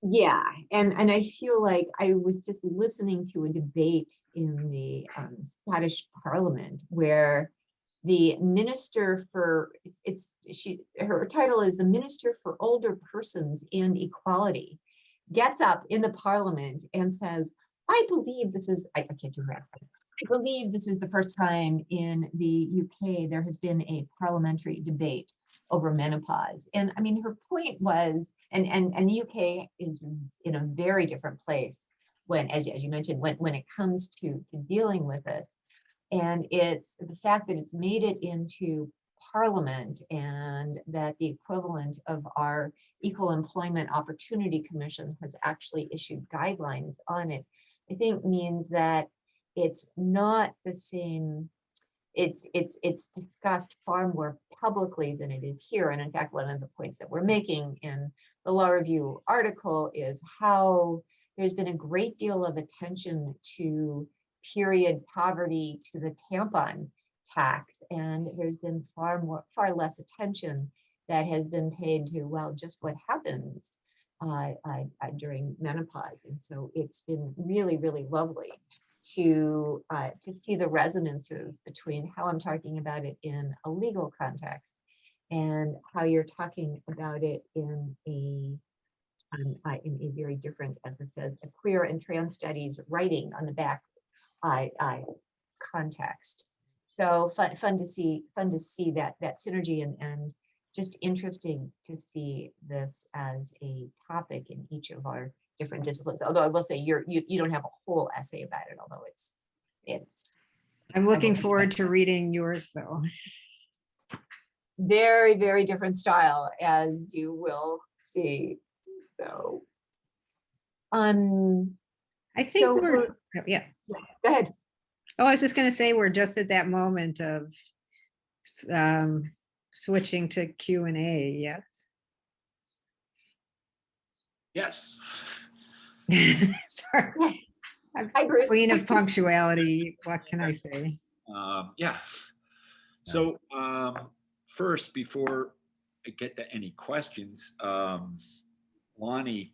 Yeah, and I feel like I was just listening to a debate in the Scottish Parliament where the minister for her title is the Minister for Older Persons and Equality, gets up in the Parliament and says, I believe this is, I can't do that. I believe this is the first time in the UK there has been a parliamentary debate over menopause. And I mean, her point was, and the UK is in a very different place when, as you mentioned, when it comes to dealing with this. And it's the fact that it's made it into Parliament and that the equivalent of our Equal Employment Opportunity Commission has actually issued guidelines on it, I think means that it's not the same. It's discussed far more publicly than it is here. And in fact, one of the points that we're making in the Law Review article is how there's been a great deal of attention to period poverty, to the tampon tax, and there's been far less attention that has been paid to, well, just what happens during menopause. And so it's been really, really lovely to see the resonances between how I'm talking about it in a legal context and how you're talking about it in a very different, as it says, a queer and trans studies writing on the back context. So fun to see that synergy and just interesting to see this as a topic in each of our different disciplines. Although I will say you don't have a whole essay about it, although it's I'm looking believe forward it. to reading yours though. very, very different style, as you will see. So, I think so we're, yeah. go ahead. Oh, I was just gonna say, we're just at that moment of switching to Q&A, yes? Yes. Sorry. I'm Hi, Bruce. queen of punctuality, what can I say? Yeah. So first, before I get to any questions, Lonnie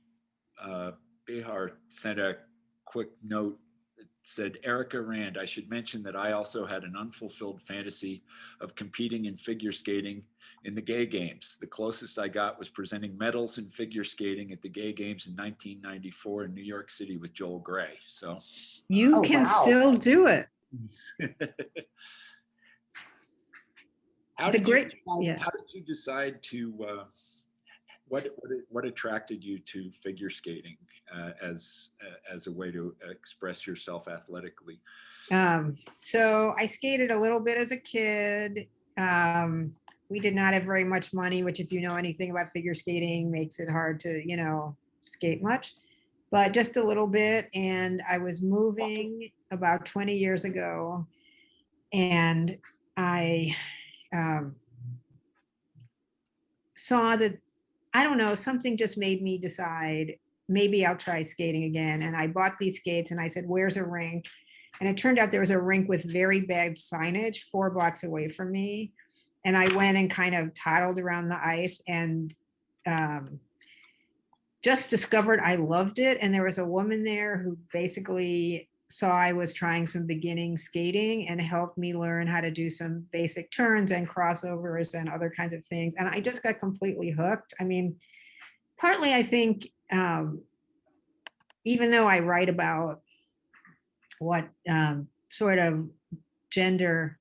Behar sent a quick note that said, Erica Rand, I should mention that I also had an unfulfilled fantasy of competing in figure skating in the gay games. The closest I got was presenting medals in figure skating at the gay games in 1994 in New York City with Joel Gray. So You Oh, can wow. still do it. How The did great- you yeah. how did you decide to what attracted you to figure skating as a way to express yourself athletically? So I skated a little bit as a kid. We did not have very much money, which if you know anything about figure skating makes it hard to, skate much, but just a little bit. And I was moving about 20 years ago, and I saw that, I don't know, something just made me decide maybe I'll try skating again. And I bought these skates and I said, where's a rink? And it turned out there was a rink with very bad signage 4 blocks away from me. And I went and kind of toddled around the ice and just discovered I loved it. And there was a woman there who basically saw I was trying some beginning skating and helped me learn how to do some basic turns and crossovers and other kinds of things. And I just got completely hooked. I mean, partly I think, even though I write about what sort of gender,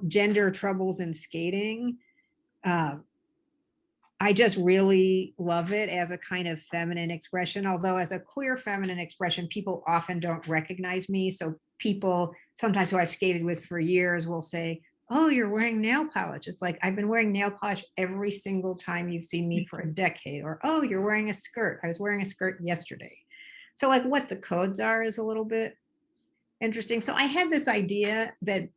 gender troubles in skating, I just really love it as a kind of feminine expression, although as a queer feminine expression, people often don't recognize me. So people sometimes who I've skated with for years will say, oh, you're wearing nail polish. It's like, I've been wearing nail polish every single time you've seen me for a decade. Or, oh, you're wearing a skirt. I was wearing a skirt yesterday. So like what the codes are is a little bit interesting. So I had this idea that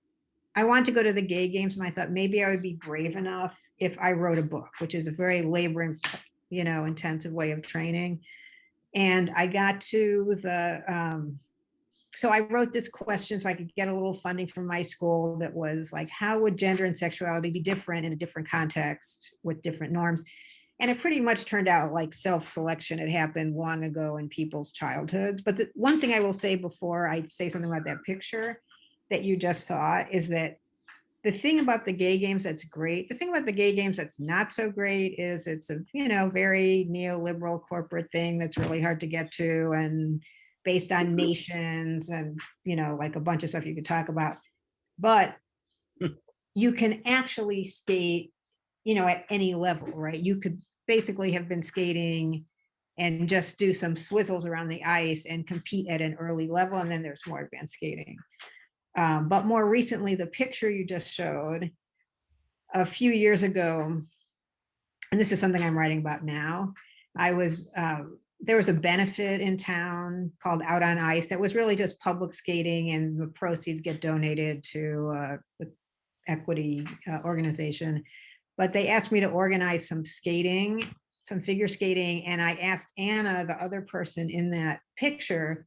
I wanted to go to the gay games, and I thought maybe I would be brave enough if I wrote a book, which is a very labor, intensive way of training. And I got to the, so I wrote this question so I could get a little funding from my school that was like, how would gender and sexuality be different in a different context with different norms? And it pretty much turned out like self-selection had happened long ago in people's childhoods. But the one thing I will say before I say something about that picture that you just saw is that the thing about the gay games that's great, the thing about the gay games that's not so great is it's a, very neoliberal corporate thing that's really hard to get to and based on nations and, like a bunch of stuff you could talk about. But you can actually skate, at any level, right? You could basically have been skating and just do some swizzles around the ice and compete at an early level. And then there's more advanced skating. But more recently, the picture you just showed a few years ago, and this is something I'm writing about now, there was a benefit in town called Out on Ice that was really just public skating, and the proceeds get donated to the equity organization. But they asked me to organize some skating, some figure skating, and I asked Anna, the other person in that picture,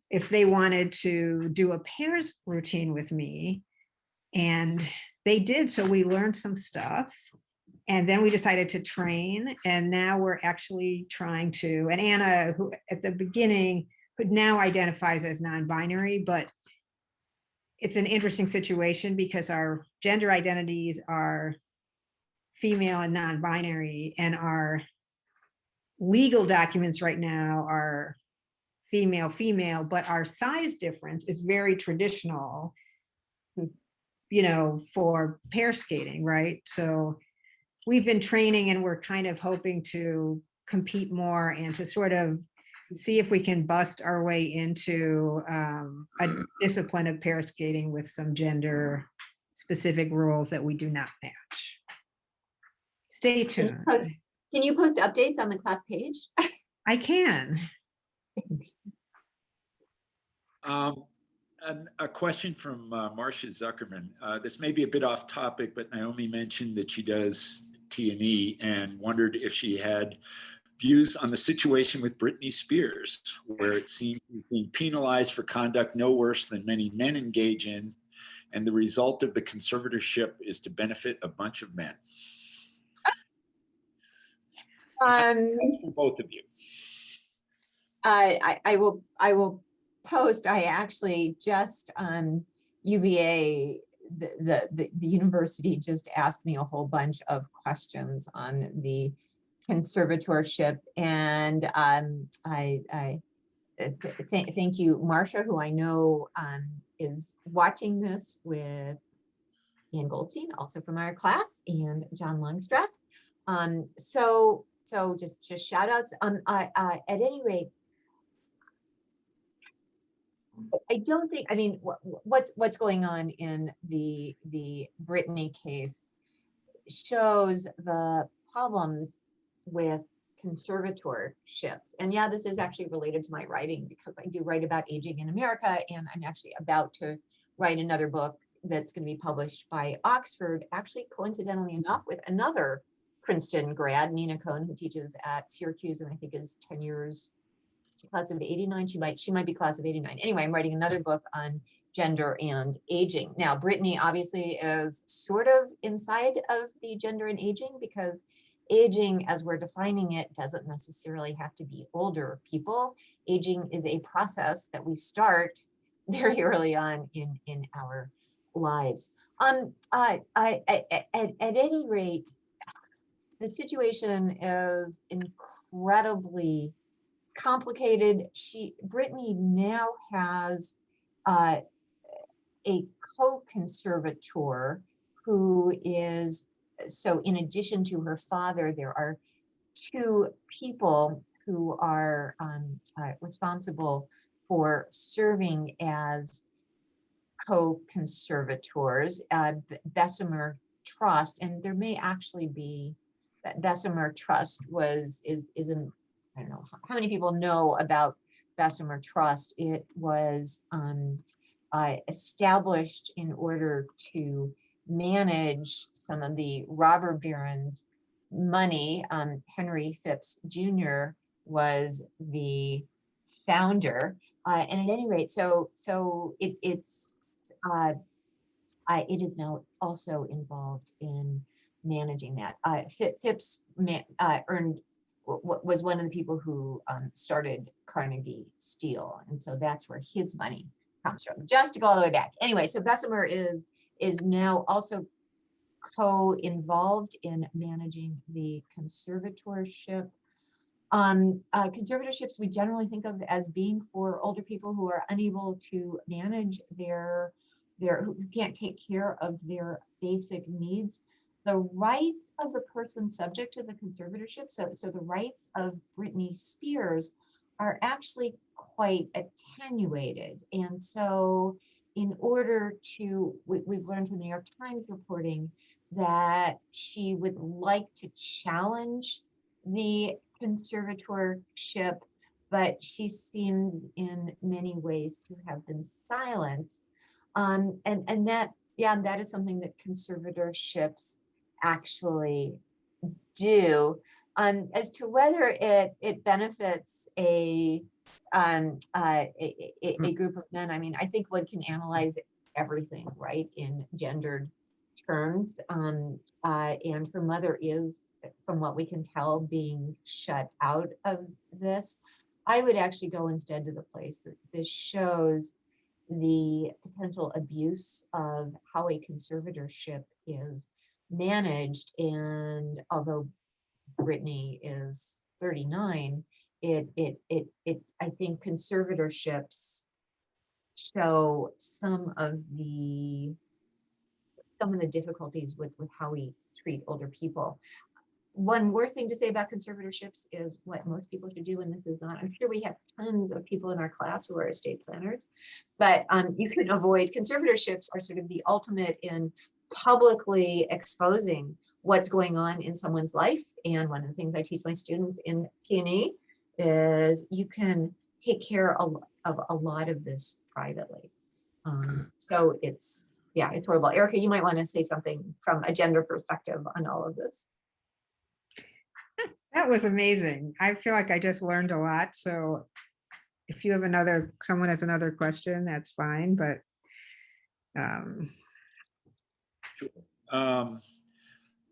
if they wanted to do a pairs routine with me, and they did. So we learned some stuff, and then we decided to train, and now we're actually trying to, and Anna, who at the beginning, who now identifies as non-binary, but it's an interesting situation because our gender identities are female and non-binary, and our legal documents right now are female, but our size difference is very traditional, for pair skating, right? So we've been training and we're kind of hoping to compete more and to sort of see if we can bust our way into a discipline of pair skating with some gender specific rules that we do not match. Stay tuned. Can you post updates on the class page? I can. Thanks. And a question from Marcia Zuckerman. This may be a bit off topic, but Naomi mentioned that she does T&E and wondered if she had views on the situation with Britney Spears, where it seems she's being penalized for conduct no worse than many men engage in, and the result of the conservatorship is to benefit a bunch of men. That's for both of you. I will post. I actually just UVA, the university just asked me a whole bunch of questions on the conservatorship, and thank you, Marcia, who I know is watching this with Ann Goldstein, also from our class, and John Longstreth. So just shout outs. At any rate, I don't think, I mean, what's going on in the Brittany case shows the problems with conservatorships. And yeah, this is actually related to my writing, because I do write about aging in America, and I'm actually about to write another book that's going to be published by Oxford, actually coincidentally enough, with another Princeton grad, Nina Cahn, who teaches at Syracuse and I think is 10 years, class of 89. She might be class of 89. Anyway, I'm writing another book on gender and aging. Now, Brittany obviously is sort of inside of the gender and aging, because aging, as we're defining it, doesn't necessarily have to be older people. Aging is a process that we start very early on in our lives. At any rate, the situation is incredibly complicated. Brittany now has a co-conservator who is, so in addition to her father, there are two people who are responsible for serving as co-conservators, Bessemer Trust, and there may actually be, that Bessemer Trust is an, I don't know how many people know about Bessemer Trust. It was established in order to manage some of the robber barons' money. Henry Phipps Jr. was the founder, and at any rate, so it is now also involved in managing that. Phipps was one of the people who started Carnegie Steel, and so that's where his money comes from. Just to go all the way back. Anyway, so Bessemer is now also co-involved in managing the conservatorship. Conservatorships we generally think of as being for older people who are unable to manage who can't take care of their basic needs. The rights of the person subject to the conservatorship, so the rights of Britney Spears, are actually quite attenuated. And so in order to, we've learned from the New York Times reporting that she would like to challenge the conservatorship, but she seems in many ways to have been silent. And that, yeah, that is something that conservatorships actually do. As to whether it benefits a group of men, I mean, I think one can analyze everything, right, in gendered terms. And her mother is, from what we can tell, being shut out of this. I would actually go instead to the place that this shows the potential abuse of how a conservatorship is managed. And although Brittany is 39, I think conservatorships show some of the difficulties with how we treat older people. One more thing to say about conservatorships is what most people should do, and this is not, I'm sure we have tons of people in our class who are estate planners, but you can avoid, conservatorships are sort of the ultimate in publicly exposing what's going on in someone's life. And one of the things I teach my students in P&E is you can take care of a lot of this privately. So it's, yeah, it's horrible. Erica, you might want to say something from a gender perspective on all of this. That was amazing. I feel like I just learned a lot. So if you have someone has another question, that's fine, but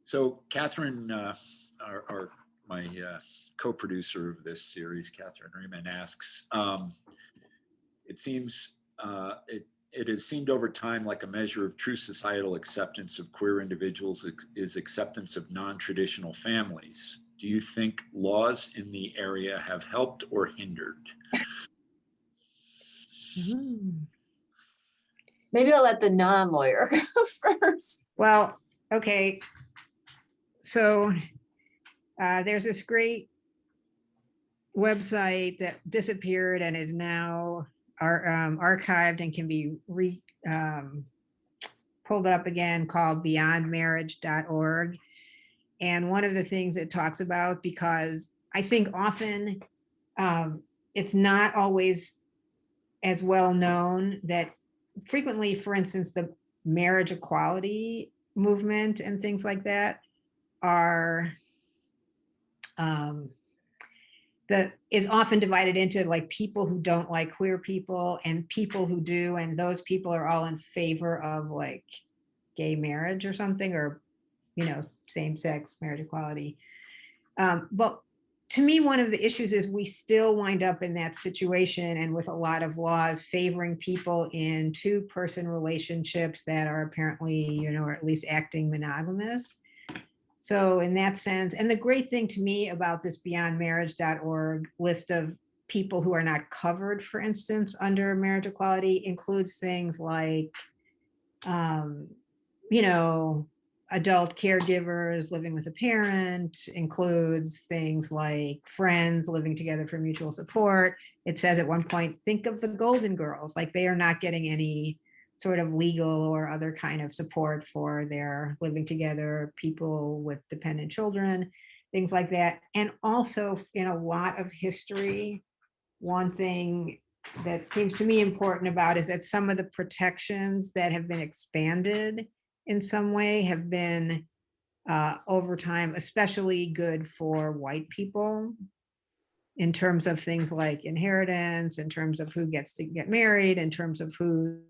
so Catherine, my co-producer of this series, Catherine Riemann, asks, it seems it has seemed over time like a measure of true societal acceptance of queer individuals is acceptance of non-traditional families. Do you think laws in the area have helped or hindered? Maybe I'll let the non-lawyer go first. well, okay. So there's this great website that disappeared and is now archived and can be pulled up again, called beyondmarriage.org. And one of the things it talks about, because I think often it's not always as well known, that frequently, for instance, the marriage equality movement and things like that are is often divided into like people who don't like queer people and people who do, and those people are all in favor of like gay marriage or something, or same-sex marriage equality. But to me, one of the issues is we still wind up in that situation, and with a lot of laws favoring people in two-person relationships that are apparently, or at least acting monogamous. So in that sense, and the great thing to me about this beyondmarriage.org list of people who are not covered, for instance, under marriage equality, includes things like, adult caregivers living with a parent, includes things like friends living together for mutual support. It says at one point, think of the Golden Girls, like they are not getting any sort of legal or other kind of support for their living together, people with dependent children, things like that. And also in a lot of history, one thing that seems to me important about is that some of the protections that have been expanded in some way have been over time especially good for white people, in terms of things like inheritance, in terms of who gets to get married, in terms of who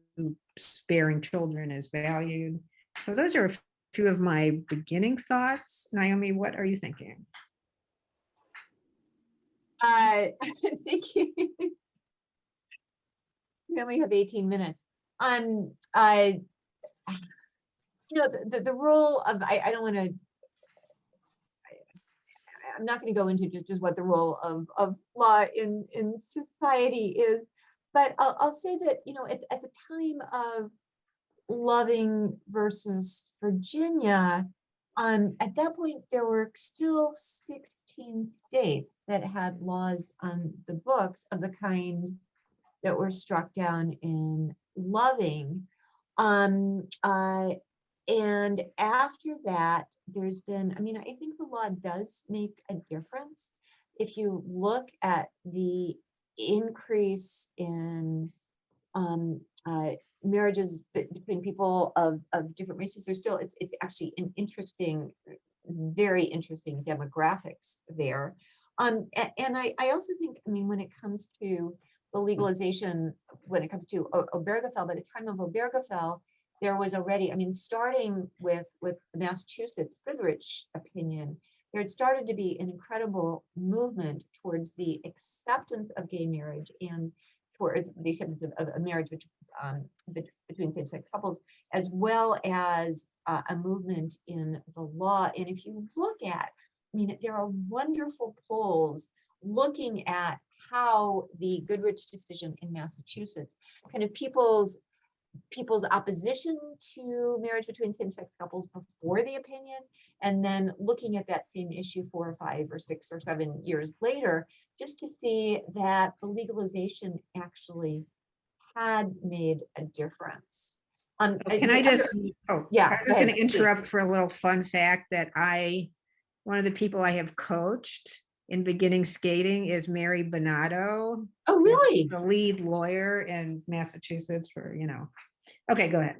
sparing children is valued. So those are a few of my beginning thoughts. Naomi, what are you thinking? Thank you. We only have 18 minutes. The role of, I don't want to, I'm not going to go into just what the role of law in society is, but I'll say that, at the time of Loving versus Virginia, at that point, there were still 16 states that had laws on the books of the kind that were struck down in Loving. And after that, there's been, I think the law does make a difference. If you look at the increase in marriages between people of different races, there's still, it's actually an interesting, very interesting demographics there. And I also think, when it comes to the legalization, when it comes to Obergefell, by the time of Obergefell, there was already, starting with the Massachusetts Goodrich opinion, there had started to be an incredible movement towards the acceptance of gay marriage and toward the acceptance of marriage between same-sex couples, as well as a movement in the law. And if you look at, there are wonderful polls looking at how the Goodrich decision in Massachusetts, kind of people's people's opposition to marriage between same-sex couples before the opinion, and then looking at that same issue 4 or 5 or 6 or 7 years later, just to see that the legalization actually had made a difference. Can I just, yeah, I was go just going ahead, to interrupt for a little fun fact that one of the people I have coached in beginning skating is Mary Bonato. Oh, really? The lead lawyer in Massachusetts for, okay, go ahead.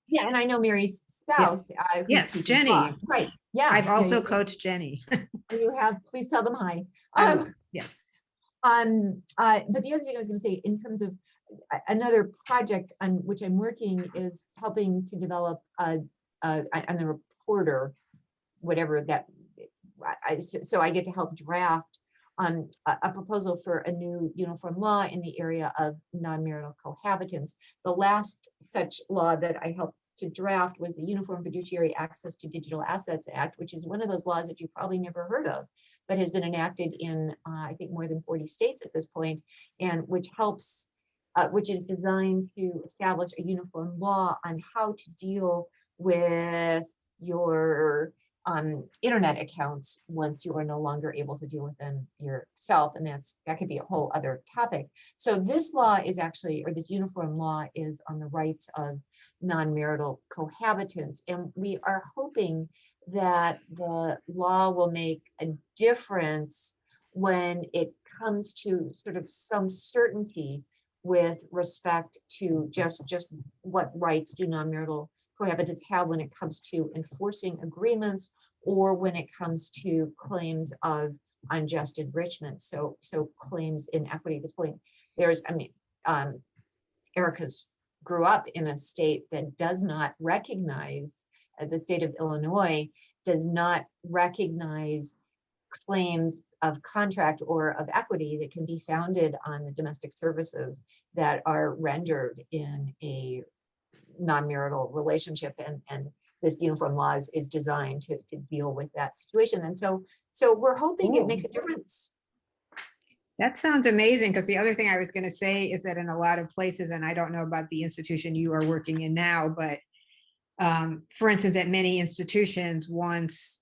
Yeah, and I know Mary's spouse. who's Yes, teaching Jenny. law. Right, yeah. I've also you- coached Jenny. You have, please tell them hi. I will, yes. But the other thing I was going to say, in terms of another project on which I'm working, is helping to develop I'm the reporter, whatever that, so I get to help draft a proposal for a new uniform law in the area of non-marital cohabitants. The last such law that I helped to draft was the Uniform Fiduciary Access to Digital Assets Act, which is one of those laws that you probably never heard of, but has been enacted in, I think, more than 40 states at this point, and which helps, which is designed to establish a uniform law on how to deal with your internet accounts once you are no longer able to deal with them yourself, and that could be a whole other topic. So this law is actually, or this uniform law, is on the rights of non-marital cohabitants, and we are hoping that the law will make a difference when it comes to sort of some certainty with respect to just what rights do non-marital cohabitants have when it comes to enforcing agreements, or when it comes to claims of unjust enrichment. So claims in equity at this point. Erica's grew up in a state that does not recognize, the state of Illinois does not recognize claims of contract or of equity that can be founded on the domestic services that are rendered in a non-marital relationship, and this uniform law is designed to deal with that situation. And so we're hoping it makes a difference. That sounds amazing, because the other thing I was going to say is that in a lot of places, and I don't know about the institution you are working in now, but for instance, at many institutions, once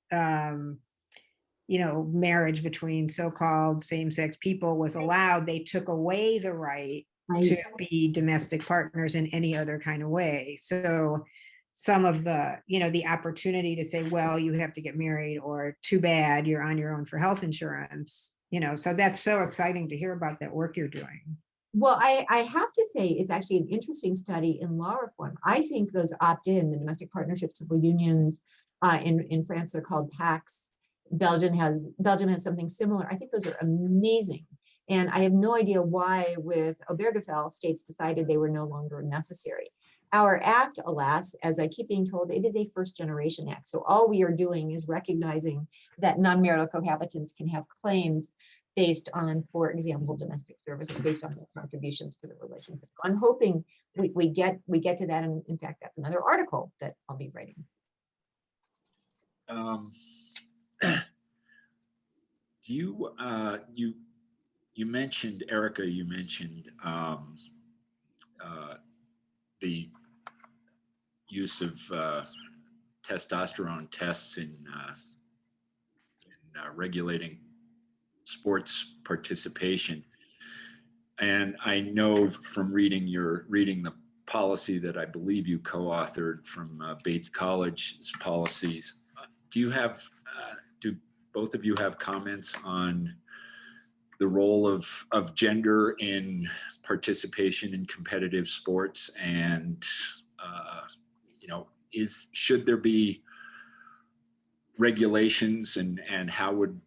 marriage between so-called same-sex people was allowed, they took away the right to be domestic partners in any other kind of way. So some of the, the opportunity to say, well, you have to get married, or too bad, you're on your own for health insurance, so that's so exciting to hear about that work you're doing. Well, I have to say, it's actually an interesting study in law reform. I think those opt-in, the domestic partnership civil unions, in France, they're called PACs. Belgium has something similar. I think those are amazing. And I have no idea why with Obergefell, states decided they were no longer necessary. Our act, alas, as I keep being told, it is a first generation act. So all we are doing is recognizing that non-marital cohabitants can have claims based on, for example, domestic services, based on their contributions to the relationship. So I'm hoping we get to that. And in fact, that's another article that I'll be writing. You mentioned, Erica, the use of testosterone tests in regulating sports participation. And I know from reading the policy that I believe you co-authored from Bates College's policies. Do both of you have comments on the role of gender in participation in competitive sports, and should there be regulations, and how would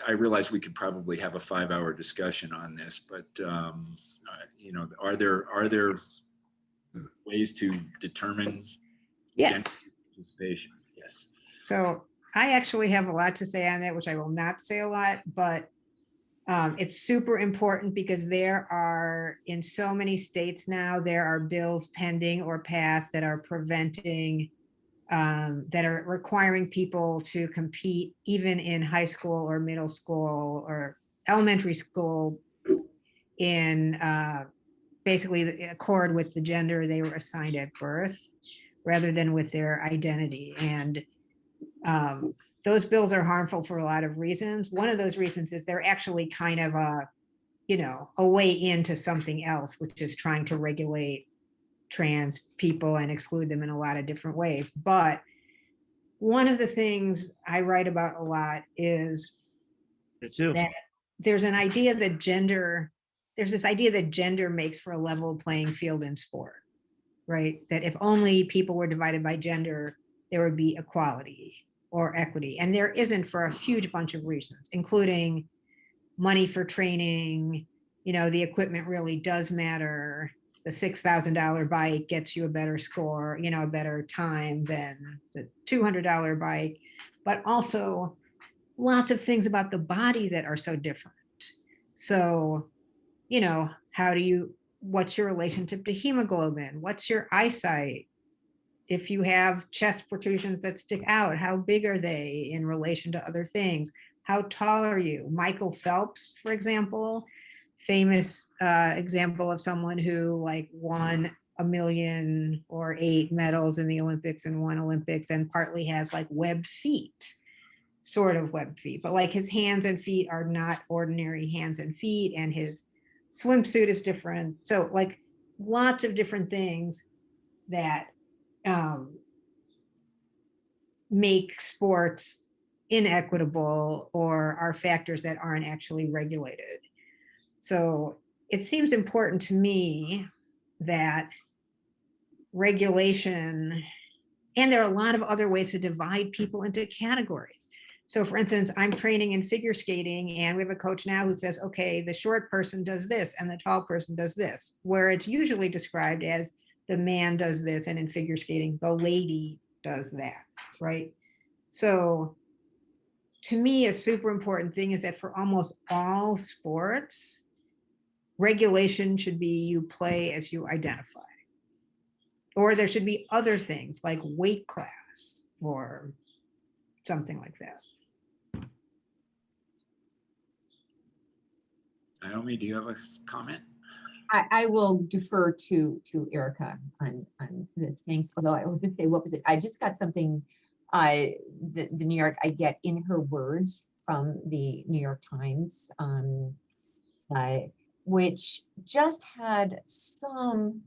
I realize we could probably have a 5-hour discussion on this, but are there ways to determine Yes. participation? Yes. So I actually have a lot to say on that, which I will not say a lot, but it's super important, because there are, in so many states now, there are bills pending or passed that are preventing, that are requiring people to compete even in high school or middle school or elementary school in basically accord with the gender they were assigned at birth rather than with their identity. And those bills are harmful for a lot of reasons. One of those reasons is they're actually kind of a way into something else, which is trying to regulate trans people and exclude them in a lot of different ways. But one of the things I write about a lot is that there's this idea that gender makes for a level playing field in sport, right? That if only people were divided by gender, there would be equality or equity. And there isn't, for a huge bunch of reasons, including money for training. The equipment really does matter. The $6,000 bike gets you a better score, a better time than the $200 bike, but also lots of things about the body that are so different. So, what's your relationship to hemoglobin? What's your eyesight? If you have chest protrusions that stick out, how big are they in relation to other things? How tall are you? Michael Phelps, for example, famous example of someone who won 1 million or 8 medals in the Olympics and won Olympics, and partly has web feet, sort of web feet, but his hands and feet are not ordinary hands and feet, and his swimsuit is different. So lots of different things that make sports inequitable or are factors that aren't actually regulated. So it seems important to me that regulation, and there are a lot of other ways to divide people into categories. So for instance, I'm training in figure skating, and we have a coach now who says, okay, the short person does this and the tall person does this, where it's usually described as the man does this, and in figure skating, the lady does that, right? So to me, a super important thing is that for almost all sports, regulation should be you play as you identify. Or there should be other things like weight class or something like that. Naomi, do you have a comment? I will defer to Erica on this. Thanks. Although I was going to say, what was it? I just got something, the New York, I get in her words from the New York Times, which just had some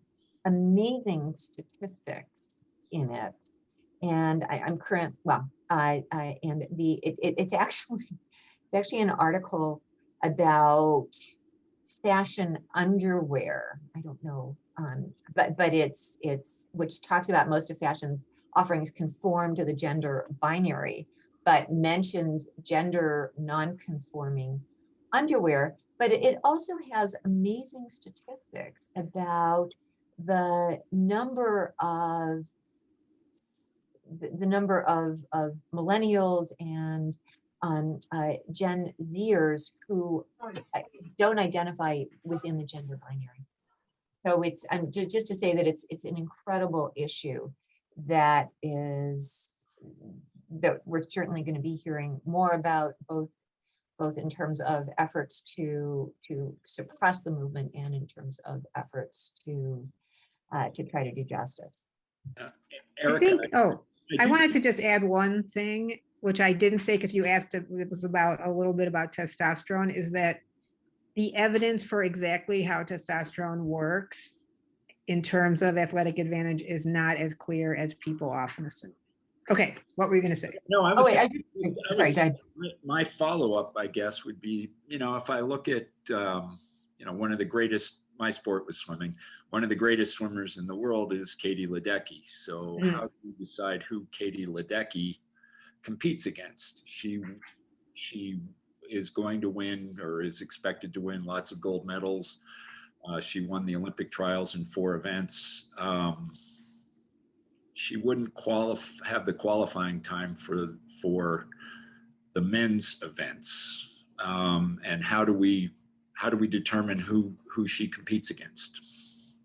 amazing statistics in it. And it's actually an article about fashion underwear. I don't know, but it's which talks about most of fashion's offerings conform to the gender binary, but mentions gender non-conforming underwear. But it also has amazing statistics about the number of millennials and Gen Zers who don't identify within the gender binary. So it's just to say that it's an incredible issue that we're certainly going to be hearing more about, both in terms of efforts to suppress the movement and in terms of efforts to try to do justice. Erica, I wanted to just add one thing, which I didn't say because you asked, it was about a little bit about testosterone, is that the evidence for exactly how testosterone works in terms of athletic advantage is not as clear as people often assume. Okay, what were you going to say? No, I was sorry. My follow-up, I guess, would be, if I look at, one of the greatest, my sport was swimming, one of the greatest swimmers in the world is Katie Ledecky. So how do you decide who Katie Ledecky competes against? She is going to win, or is expected to win, lots of gold medals. She won the Olympic trials in 4 events. She wouldn't have the qualifying time for the men's events. And how do we determine who she competes against?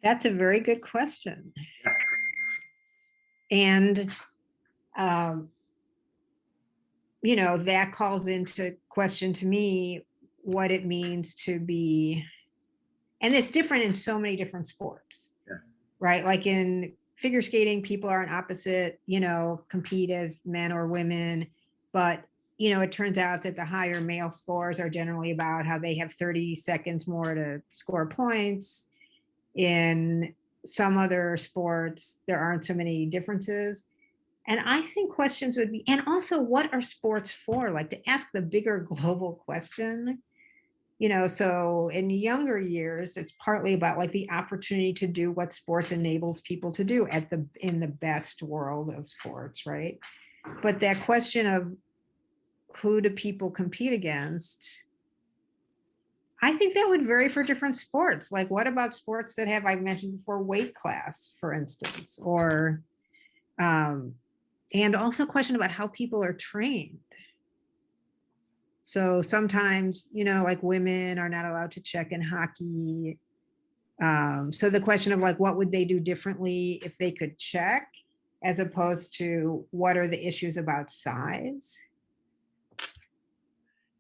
That's a very good question. And that calls into question to me what it means to be And it's different in so many different sports, Yeah. right? Like in figure skating, people aren't opposite, compete as men or women, but it turns out that the higher male scores are generally about how they have 30 seconds more to score points. In some other sports, there aren't so many differences. And I think questions would be, and also what are sports for? Like to ask the bigger global question, so in younger years, it's partly about like the opportunity to do what sports enables people to do in the best world of sports, right? But that question of who do people compete against, I think that would vary for different sports. Like what about sports that have, I mentioned before, weight class, for instance, or and also question about how people are trained. So sometimes, like women are not allowed to check in hockey. So the question of like, what would they do differently if they could check, as opposed to what are the issues about size?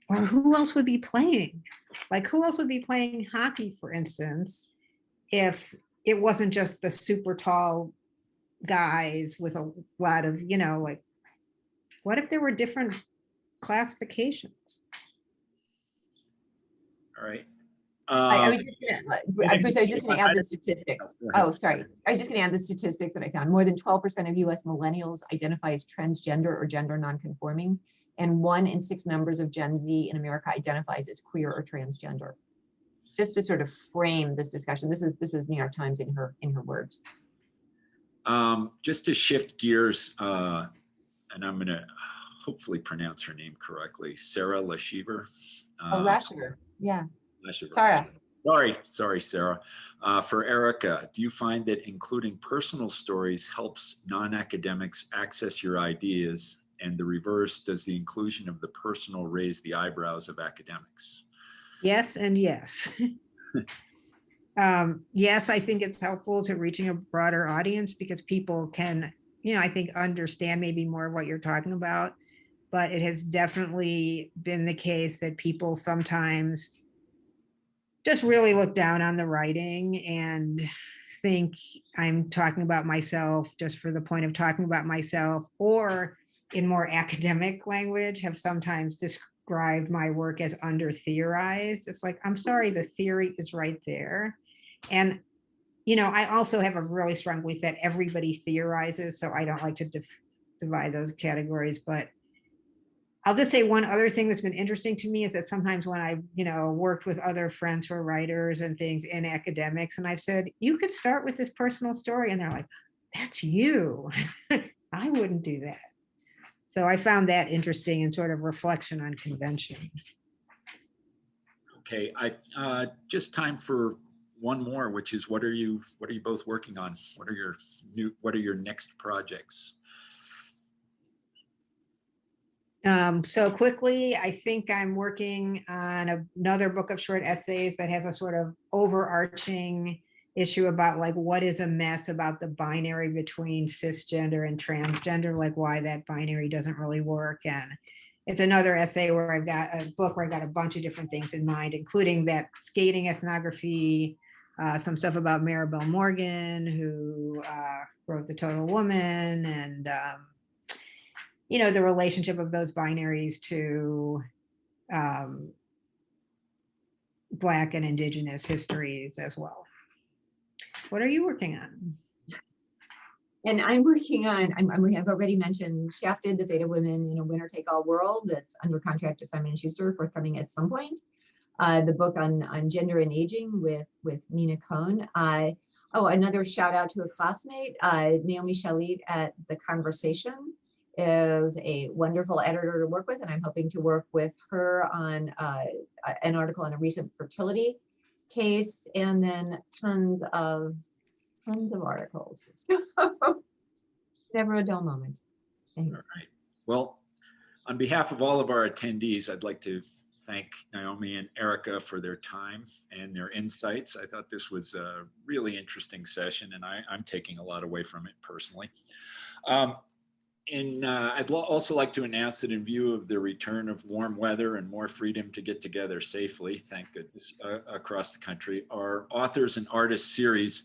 Or who else would be playing? Like who else would be playing hockey, for instance, if it wasn't just the super tall guys with a lot of, like, what if there were different classifications? All right. I was just gonna, Bruce, I was just gonna add the statistics. Go ahead. Oh, sorry. I was just gonna add the statistics that I found. More than 12% of US millennials identify as transgender or gender nonconforming, and 1 in 6 members of Gen Z in America identifies as queer or transgender. Just to sort of frame this discussion, this is New York Times in her words. Just to shift gears, and I'm gonna hopefully pronounce her name correctly, Sarah Lashiver. Lashiver, yeah. Lashiver. Sarah. Sorry, Sarah. For Erica, do you find that including personal stories helps non-academics access your ideas? And the reverse, does the inclusion of the personal raise the eyebrows of academics? Yes and yes. Yes, I think it's helpful to reaching a broader audience because people can, I think understand maybe more of what you're talking about. But it has definitely been the case that people sometimes just really look down on the writing and think I'm talking about myself just for the point of talking about myself, or in more academic language, have sometimes described my work as under theorized. It's like, I'm sorry, the theory is right there. And, I also have a really strong belief that everybody theorizes, so I don't like to divide those categories. But I'll just say one other thing that's been interesting to me is that sometimes when I've, worked with other friends who are writers and things in academics, and I've said, you could start with this personal story, and they're like, that's you. I wouldn't do that. So I found that interesting and sort of reflection on convention. Okay, I just time for one more, which is what are you both working on? What are your next projects? So quickly, I think I'm working on another book of short essays that has a sort of overarching issue about like what is a mess about the binary between cisgender and transgender, like why that binary doesn't really work. And it's another essay where I've got a book where I've got a bunch of different things in mind, including that skating ethnography, some stuff about Maribel Morgan, who wrote The Total Woman, and the relationship of those binaries to Black and Indigenous histories as well. What are you working on? And I'm working on, I've already mentioned Shafted, The Fate of Women in a Winner-Take-All World, that's under contract to Simon & Schuster, forthcoming at some point. The book on gender and aging with Nina Cahn. Another shout out to a classmate, Naomi Shalit at The Conversation is a wonderful editor to work with, and I'm hoping to work with her on an article on a recent fertility case, and then tons of articles. Never a dull moment. Thanks. All right. Well, on behalf of all of our attendees, I'd like to thank Naomi and Erica for their time and their insights. I thought this was a really interesting session, and I'm taking a lot away from it personally. Also like to announce that in view of the return of warm weather and more freedom to get together safely, thank goodness, across the country, our Authors and Artists series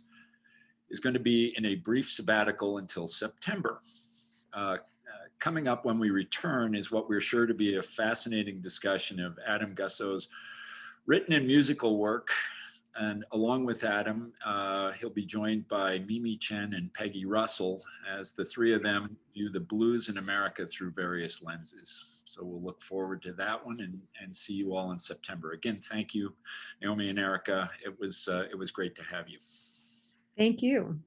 is going to be in a brief sabbatical until September. Coming up when we return is what we're sure to be a fascinating discussion of Adam Gusso's written and musical work. And along with Adam, he'll be joined by Mimi Chen and Peggy Russell as the three of them view the blues in America through various lenses. So we'll look forward to that one and see you all in September. Again, thank you, Naomi and Erica. It was great to have you. Thank you.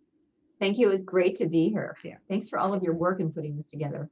Thank you. It was great to be here. Yeah. Thanks for all of your work in putting this together.